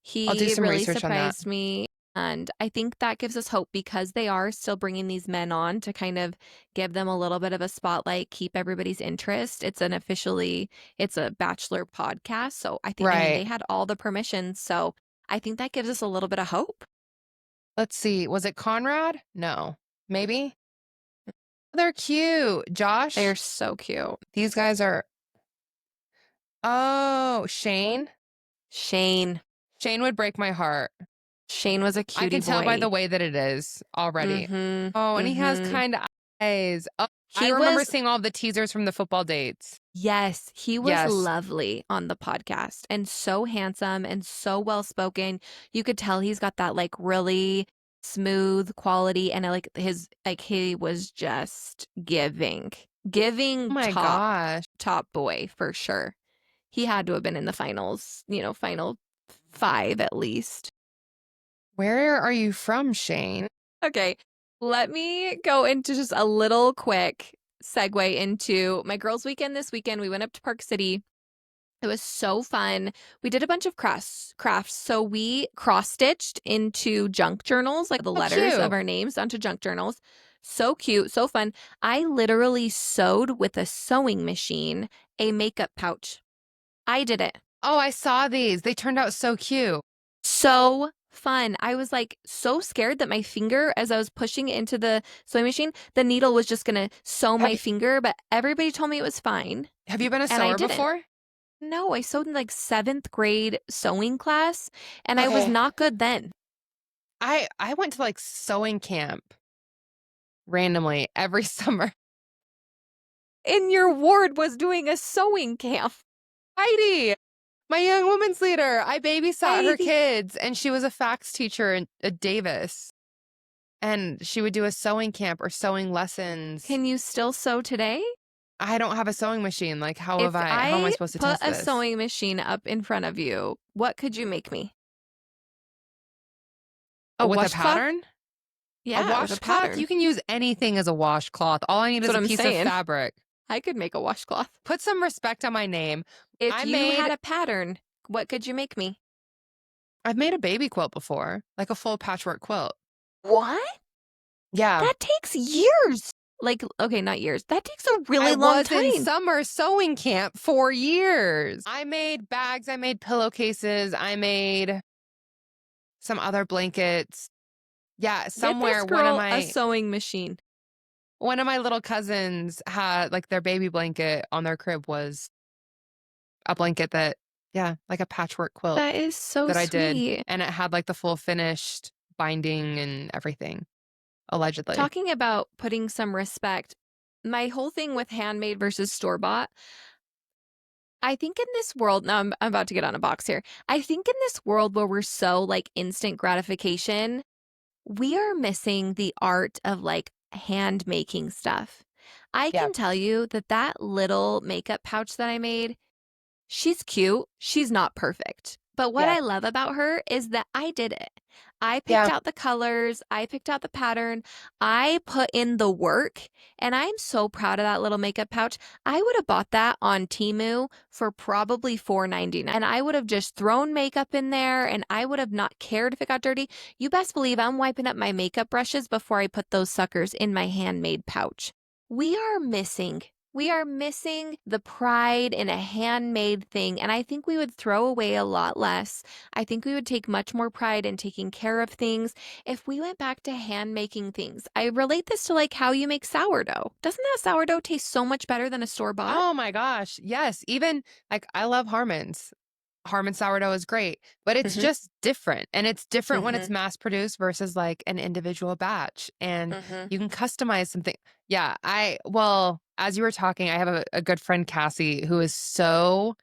He I'll do some really research on that. surprised me. And I think that gives us hope because they are still bringing these men on to kind of give them a little bit of a spotlight, keep everybody's interest. It's a bachelor podcast. So I mean, they Right. had all the permissions. So I think that gives us a little bit of hope. Let's see. Was it Conrad? No. Maybe? They're cute. They're Josh? so cute. These guys are. Oh, Shane? Shane. Shane would break my heart. Shane was a I cutie can tell by the boy. way that it is already. Mhm. Oh, and he has Mhm. kind of eyes. Oh, I He remember was seeing all the teasers from the football dates. Yes, he was Yes. lovely on the podcast and so handsome and so well spoken. You could tell he's got that like really smooth quality and he was just Oh giving my gosh. top boy for sure. He had to have been in the finals, final 5 at least. Where are you from, Shane? Okay, let me go into just a little quick segue into my girls' weekend this weekend. We went up to Park City. It was so fun. We did a bunch of crafts. So we cross-stitched into junk journals, like the Oh, letters of cute. our names onto junk journals. So cute, so fun. I literally sewed with a sewing machine a makeup pouch. I did it. Oh, I saw these. They turned out so cute. So fun. I was like so scared that my finger, as I was pushing it into the sewing machine, the needle was just gonna sew Have my finger, but everybody told me it was fine. Have you been a And I sewer didn't. before? No, I sewed in like 7th grade sewing class, and I was Okay. not good then. I went to like sewing camp randomly every summer. And your ward was doing a sewing camp. Heidi, my young women's leader. I babysat her Heidi. kids, and she was a fax teacher at Davis. And she would do a sewing camp or sewing lessons. Can you still sew today? I don't have a sewing machine. Like, If how am I I supposed to put test a this? sewing machine up in front of you, what could you make me? A With a washcloth? pattern? A Yeah, with a washcloth? You pattern. can use anything as a washcloth. All I need That's is what a I'm piece of saying. fabric. I could make a washcloth. Put some respect on my name. If I you made had a pattern, what could you make me? I've made a baby quilt before, like a full patchwork quilt. What? Yeah. That takes years. Like, okay, not years. That takes a I really long was in time. summer sewing camp for years. I made bags, I made pillowcases, I made some other blankets. Yeah, Get this somewhere girl a sewing machine. one of my little cousins had like their baby blanket on their crib was a blanket that, yeah, like a patchwork quilt That is so that I did. sweet. And it had like the full finished binding and everything, allegedly. Talking about putting some respect, my whole thing with handmade versus store-bought, I think in this world, now I'm about to get on a box here. I think in this world where we're so like instant gratification, we are missing the art of like hand making stuff. I Yeah. can tell you that that little makeup pouch that I made, she's cute. She's not perfect. But what Yeah. I love about her is that I did it. I picked Yeah. out the colors, I picked out the pattern, I put in the work, and I'm so proud of that little makeup pouch. I would have bought that on Temu for probably $4.99, and I would have just thrown makeup in there and I would have not cared if it got dirty. You best believe I'm wiping up my makeup brushes before I put those suckers in my handmade pouch. We are missing the pride in a handmade thing, and I think we would throw away a lot less. I think we would take much more pride in taking care of things if we went back to hand making things. I relate this to like how you make sourdough. Doesn't that sourdough taste so much better than a store-bought? Oh my gosh. Yes. Even like I love Harmon's. Harmon sourdough is great, but it's Mhm. just different. And it's different when it's Mhm. mass produced versus like an individual batch. And Mhm. you can customize something. Yeah. Well, as you were talking, I have a good friend, Cassie, who is so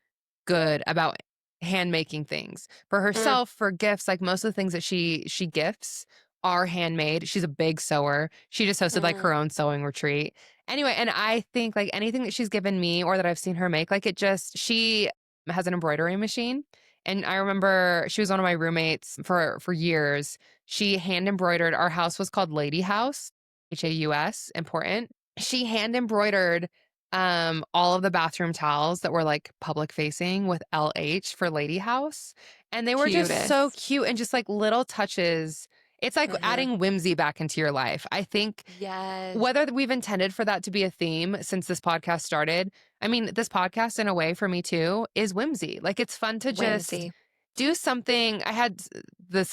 good about hand making things for Mm. herself, for gifts. Like most of the things that she gifts are handmade. She's a big sewer. She just hosted like her Mm. own sewing retreat. Anyway, and I think like anything that she's given me or that I've seen her make, like she has an embroidery machine. And I remember she was one of my roommates for years. She hand embroidered. Our house was called Lady House, Haus, important. She hand embroidered all of the bathroom towels that were like public facing with LH for Lady House. And they were just so Cutest. cute and just like little touches. It's like adding whimsy back into your life. I think whether we've intended for that to be a theme since this podcast started, I mean, this podcast in a way for me too is whimsy. Like it's fun to just do something. There's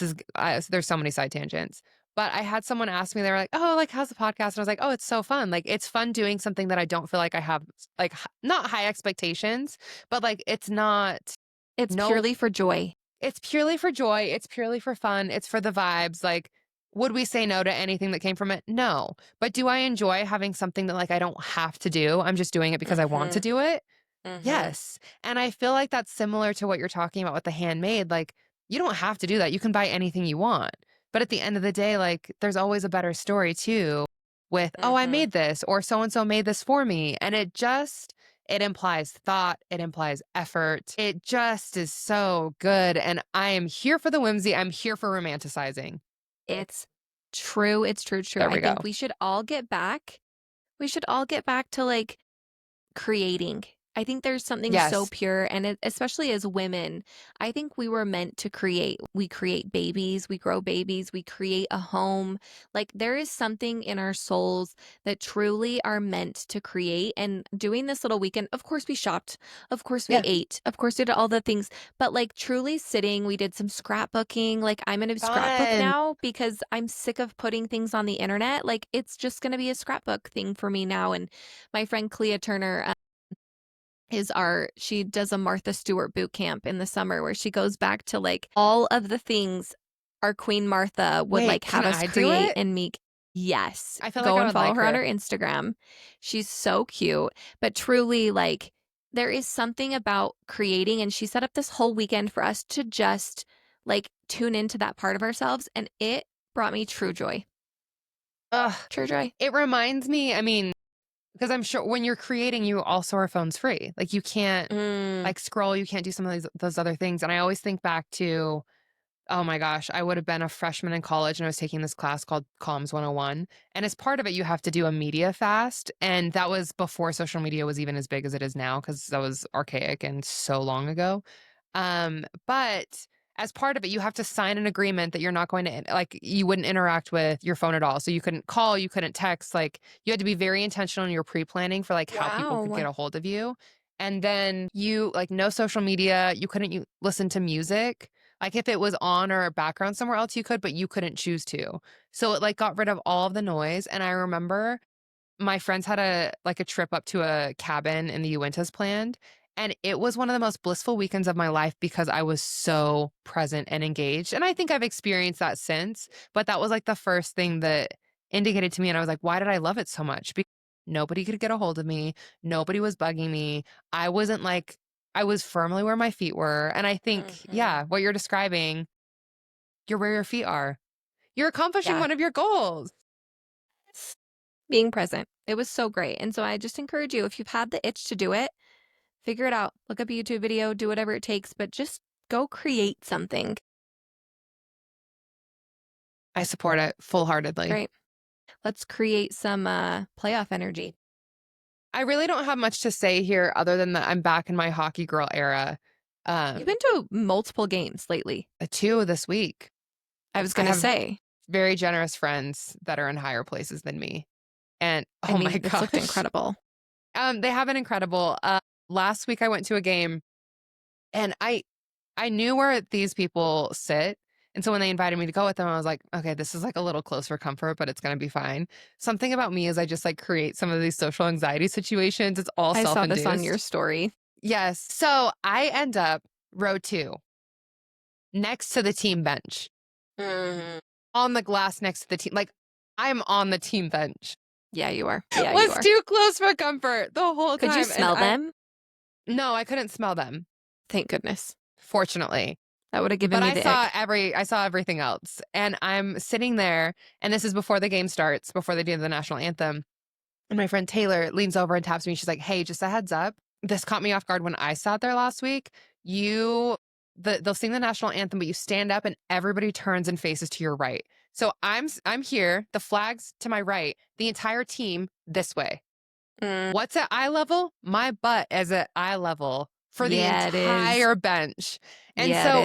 so many side tangents, but I had someone ask me, they were like, oh, like, how's the podcast? And I was like, oh, it's so fun. Like, it's fun doing something that I don't feel like I have, like, not high expectations, but like, it's purely for joy. It's purely for joy. It's purely for fun. It's for the vibes. Like, would we say no to anything that came from it? No. But do I enjoy having something that like I don't have to do? I'm just doing it because I want to do it. Yes. And I feel like that's similar to what you're talking about with the handmade. Like, you don't have to do that. You can buy anything you want. But at the end of the day, like, there's always a better story too with, oh, I made this, or so and so made this for me. And it implies thought, it implies effort. It just is so good. And I am here for the whimsy. I'm here for romanticizing. It's true. It's true. I think we should all get back. We should all get back to like creating. I think there's something so pure, and especially as women, I think we were meant to create. We create babies, we grow babies, we create a home. Like there is something in our souls that truly are meant to create. And doing this little weekend, of course we shopped, of course we ate, of course we did all the things, but like truly sitting, we did some scrapbooking. Like I'm going to scrapbook now because I'm sick of putting things on the internet. Like it's just going to be a scrapbook thing for me now. And my friend Clea Turner, she does a Martha Stewart boot camp in the summer where she goes back to like all of the things our Queen Martha would like have us create and make. Yes. I feel go like I and would follow like her on her Instagram. She's so cute, but truly like there is something about creating, and she set up this whole weekend for us to just like tune into that part of ourselves, and it brought me true joy. True joy. It reminds me, I mean, because I'm sure when you're creating, you also are phones free. Like you can't like scroll, you can't do some of those other things. And I always think back to, oh my gosh, I would have been a freshman in college and I was taking this class called Comms 101. And as part of it, you have to do a media fast. And that was before social media was even as big as it is now, because that was archaic and so long ago. But as part of it, you have to sign an agreement that you're not going to, like, you wouldn't interact with your phone at all. So you couldn't call, you couldn't text. Like, you had to be very intentional in your pre-planning for like how people could get a hold of you. And then you, like, no social media, you couldn't listen to music. Like if it was on or background somewhere else, you could, but you couldn't choose to. So it like got rid of all of the noise. And I remember my friends had a trip up to a cabin in the Uintas planned. And it was one of the most blissful weekends of my life because I was so present and engaged. And I think I've experienced that since, but that was like the first thing that indicated to me. And I was like, why did I love it so much? Because nobody could get a hold of me. Nobody was bugging me. I was firmly where my feet were. And I think, what you're describing, you're where your feet are. You're accomplishing one of your goals. Being present. It was so great. And so I just encourage you, if you've had the itch to do it, figure it out. Look up a YouTube video, do whatever it takes, but just go create something. I support it full-heartedly. Great. Let's create some playoff energy. I really don't have much to say here other than that I'm back in my hockey girl era. You've been to multiple games lately. 2 this week. I was going to say. Very generous friends that are in higher places than me. And my gosh. It's looked incredible. They have been incredible. Last week I went to a game and I knew where these people sit. And so when they invited me to go with them, I was like, okay, this is like a little close for comfort, but it's going to be fine. Something about me is I just like create some of these social anxiety situations. It's all self-induced. I saw this on your story. Yes. So I end up row 2 next to the team bench on the glass next to the team. Like I'm on the team bench. Yeah, you are. Yeah, was too close for comfort the whole time. Could you smell them? No, I couldn't smell them. Thank goodness. Fortunately. That would have given me the ick. I saw everything else. And I'm sitting there, and this is before the game starts, before they do the national anthem. And my friend Taylor leans over and taps me. She's like, hey, just a heads up. This caught me off guard when I sat there last week. They'll sing the national anthem, but you stand up and everybody turns and faces to your right. So I'm here, the flag's to my right, the entire team this way. What's at eye level? My butt is at eye level for the entire bench. And so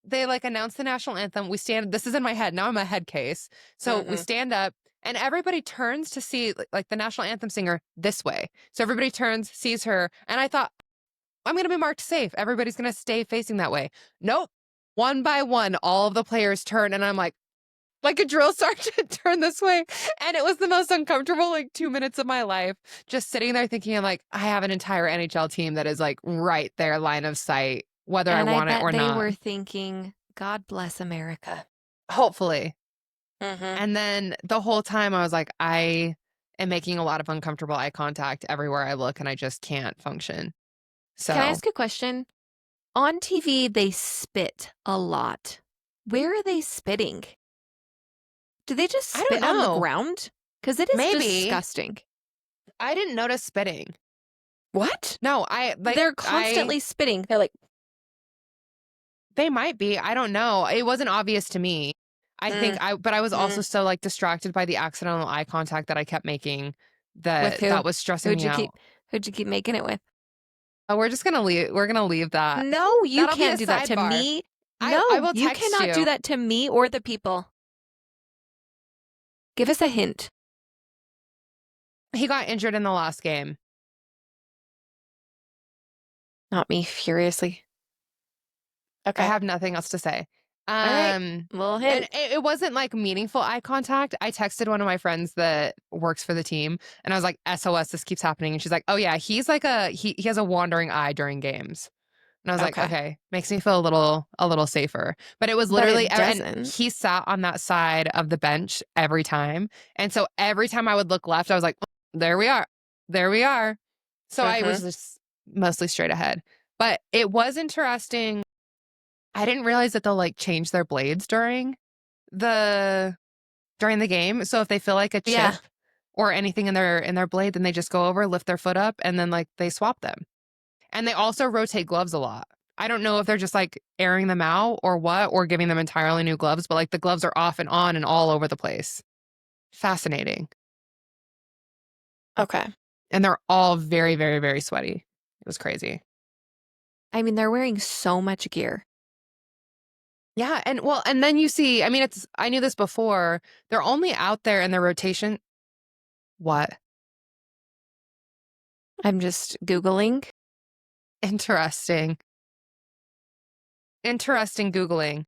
they like announce the national anthem. We stand, this is in my head. Now I'm a head case. So we stand up and everybody turns to see like the national anthem singer this way. So everybody turns, sees her. And I thought, I'm going to be marked safe. Everybody's going to stay facing that way. Nope. One by one, all of the players turn. And I'm like a drill sergeant, turn this way. And it was the most uncomfortable like 2 minutes of my life. Just sitting there thinking, I'm like, I have an entire NHL team that is like right there, line of sight, whether I want it or not. They were thinking, God bless America. Hopefully. And then the whole time I was like, I am making a lot of uncomfortable eye contact everywhere I look and I just can't function. So can I ask a question? On TV, they spit a lot. Where are they spitting? Do they just spit on the ground? Because it is disgusting. I didn't notice spitting. What? No, they're constantly spitting. They're like, they might be. I don't know. It wasn't obvious to me. But I was also so like distracted by the accidental eye contact that I kept making that was stressing me out. Who'd you keep making it with? Oh, we're just gonna leave. We're gonna leave that. No, you can't do that to me. No, I will text you cannot do that to me or the people. Give us a hint. He got injured in the last game. Not me, furiously. Okay. I have nothing else to say. All right. Well, hint. And it wasn't like meaningful eye contact. I texted one of my friends that works for the team and I was like, SOS, this keeps happening. And she's like, oh yeah, he's like he has a wandering eye during games. And I was like, okay, makes me feel a little safer. But it was literally, and he sat on that side of the bench every time. And so every time I would look left, I was like, oh, there we are. There we are. So I was just mostly straight ahead. But it was interesting. I didn't realize that they'll like change their blades during the game. So if they feel like a chip or anything in their blade, then they just go over, lift their foot up, and then like they swap them. And they also rotate gloves a lot. I don't know if they're just like airing them out or what, or giving them entirely new gloves, but like the gloves are off and on and all over the place. Fascinating. Okay. And they're all very, very, very sweaty. It was crazy. I mean, they're wearing so much gear. Yeah. And then you see, I mean, I knew this before. They're only out there in their rotation. What? I'm just Googling. Interesting Googling.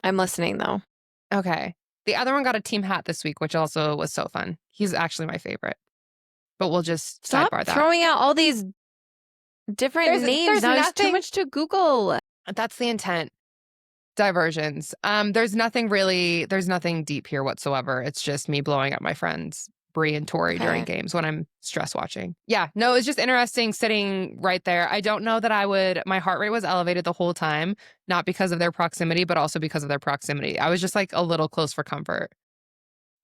I'm listening though. Okay. The other one got a team hat this week, which also was so fun. He's actually my favorite. But we'll just stop sidebar that. Throwing out all these different names. Now there's too much to Google. That's the intent. Diversions. There's nothing deep here whatsoever. It's just me blowing up my friends Bree and Tori during games when I'm stress watching. Yeah, no, it's just interesting sitting right there. I don't know that my heart rate was elevated the whole time, not because of their proximity, but also because of their proximity. I was just like a little close for comfort.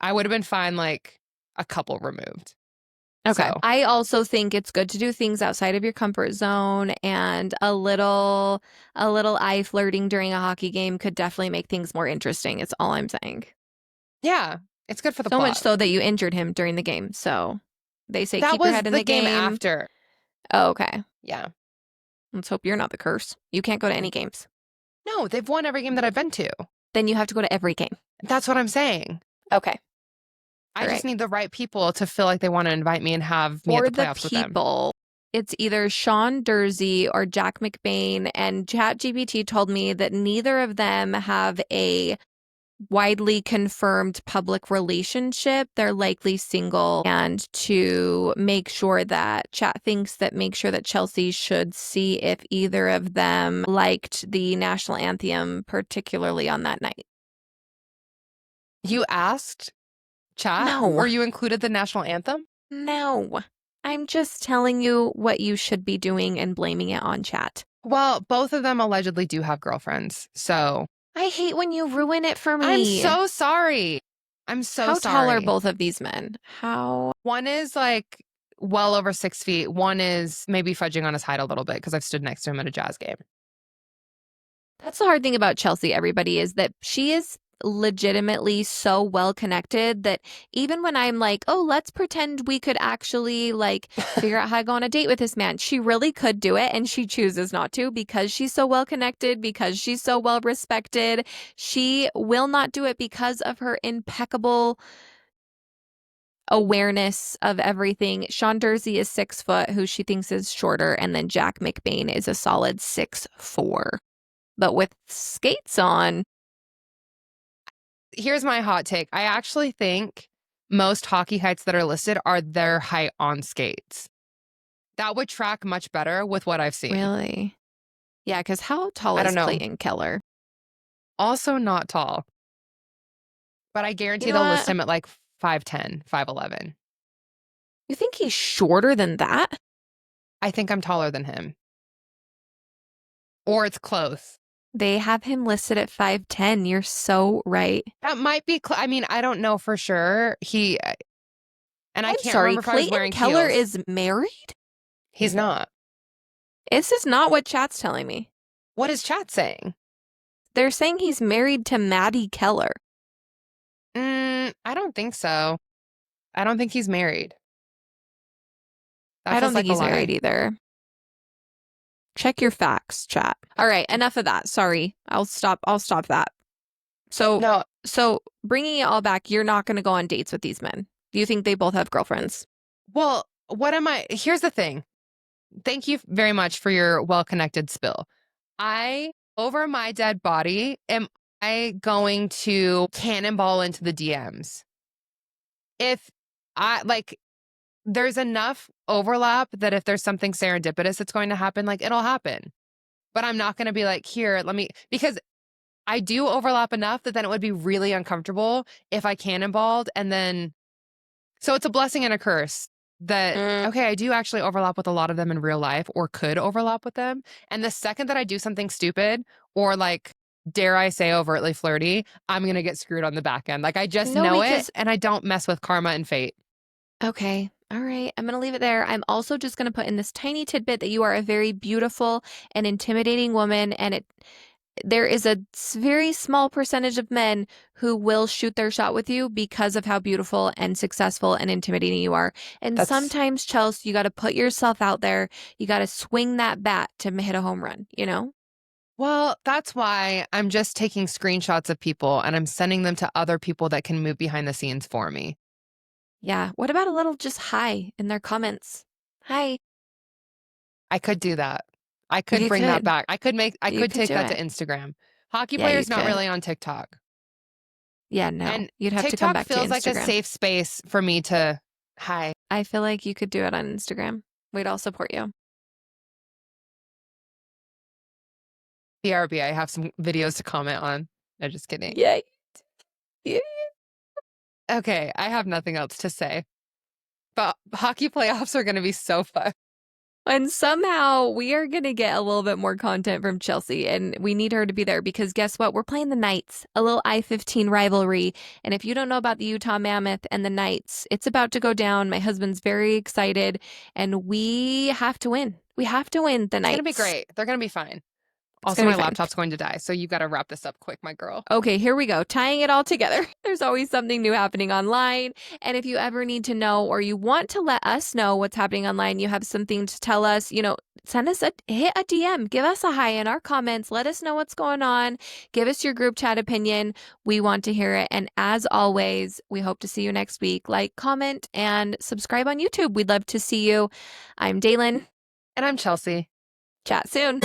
I would have been fine like a couple removed. Okay. So. I also think it's good to do things outside of your comfort zone, and a little eye flirting during a hockey game could definitely make things more interesting. It's all I'm saying. Yeah. It's good for the plot. So much so that you injured him during the game. So they say keep your head in the game. After. Oh, okay. Yeah. Let's hope you're not the curse. You can't go to any games. No, they've won every game that I've been to. Then you have to go to every game. That's what I'm saying. Okay. I just need the right people to feel like they want to invite me and have me at the playoffs with them. For the people, it's either Sean Dursey or Jack McBain, and ChatGPT told me that neither of them have a widely confirmed public relationship. They're likely single, and to make sure that make sure that Chelsea should see if either of them liked the national anthem, particularly on that night. You asked Chat? No. Or you included the national anthem? No. I'm just telling you what you should be doing and blaming it on Chat. Well, both of them allegedly do have girlfriends, so... I hate when you ruin it for me. I'm so sorry. How tall are both of these men? One is like well over 6 feet. One is maybe fudging on his height a little bit because I've stood next to him at a Jazz game. That's the hard thing about Chelsea, everybody, is that she is legitimately so well connected that even when I'm like, oh, let's pretend we could actually like figure out how to go on a date with this man, she really could do it, and she chooses not to because she's so well connected, because she's so well respected. She will not do it because of her impeccable awareness of everything. Sean Dursey is 6 foot, who she thinks is shorter, and then Jack McBain is a solid 6'4". But with skates on. Here's my hot take. I actually think most hockey heights that are listed are their height on skates. That would track much better with what I've seen. Really? Yeah, because how tall is Clayton Keller? Also not tall. But I guarantee they'll list him at like 5'10", 5'11". You think he's shorter than that? I think I'm taller than him. Or it's close. They have him listed at 5'10". You're so right. That might be, I mean, I don't know for sure. I can't remember if I was wearing Clayton Keller heels. is married? He's not. This is not what chat's telling me. What is chat saying? They're saying he's married to Maddie Keller. I don't think so. I don't think he's married. I don't think he's married either. Check your facts, chat. All right, enough of that. Sorry. I'll stop that. So bringing it all back, you're not going to go on dates with these men. Do you think they both have girlfriends? Well, here's the thing. Thank you very much for your well-connected spill. Over my dead body, am I going to cannonball into the DMs? If there's enough overlap that if there's something serendipitous that's going to happen, like it'll happen. But I'm not going to be like, here, because I do overlap enough that then it would be really uncomfortable if I cannonballed and then, so it's a blessing and a curse that, okay, I do actually overlap with a lot of them in real life or could overlap with them. And the second that I do something stupid or like, dare I say overtly flirty, I'm going to get screwed on the back end. Like I just know it and I don't mess with karma and fate. Okay. All right. I'm going to leave it there. I'm also just going to put in this tiny tidbit that you are a very beautiful and intimidating woman. And there is a very small percentage of men who will shoot their shot with you because of how beautiful and successful and intimidating you are. And sometimes, Chelsea, you got to put yourself out there. You got to swing that bat to hit a home run, you know? Well, that's why I'm just taking screenshots of people and I'm sending them to other people that can move behind the scenes for me. Yeah. What about a little just hi in their comments? Hi. I could do that. I could bring that back. I could take that to Instagram. Hockey players not really on TikTok. Yeah, no. And you'd have to come back to Instagram. TikTok feels like a safe space for me to hi. I feel like you could do it on Instagram. We'd all support you. BRB, I have some videos to comment on. No, just kidding. Yay. Yeah. Okay, I have nothing else to say. But hockey playoffs are going to be so fun. And somehow we are going to get a little bit more content from Chelsea, and we need her to be there because guess what? We're playing the Knights, a little I-15 rivalry. And if you don't know about the Utah Mammoth and the Knights, it's about to go down. My husband's very excited, and we have to win. We have to win the Knights. It's going to be great. They're going to be fine. Also, my laptop's going to die, so you got to wrap this up quick, my girl. Okay, here we go. Tying it all together. There's always something new happening online. And if you ever need to know or you want to let us know what's happening online, you have something to tell us, send us hit a DM. Give us a hi in our comments. Let us know what's going on. Give us your group chat opinion. We want to hear it. And as always, we hope to see you next week. Like, comment, and subscribe on YouTube. We'd love to see you. I'm Daylin. And I'm Chelsea. Chat soon.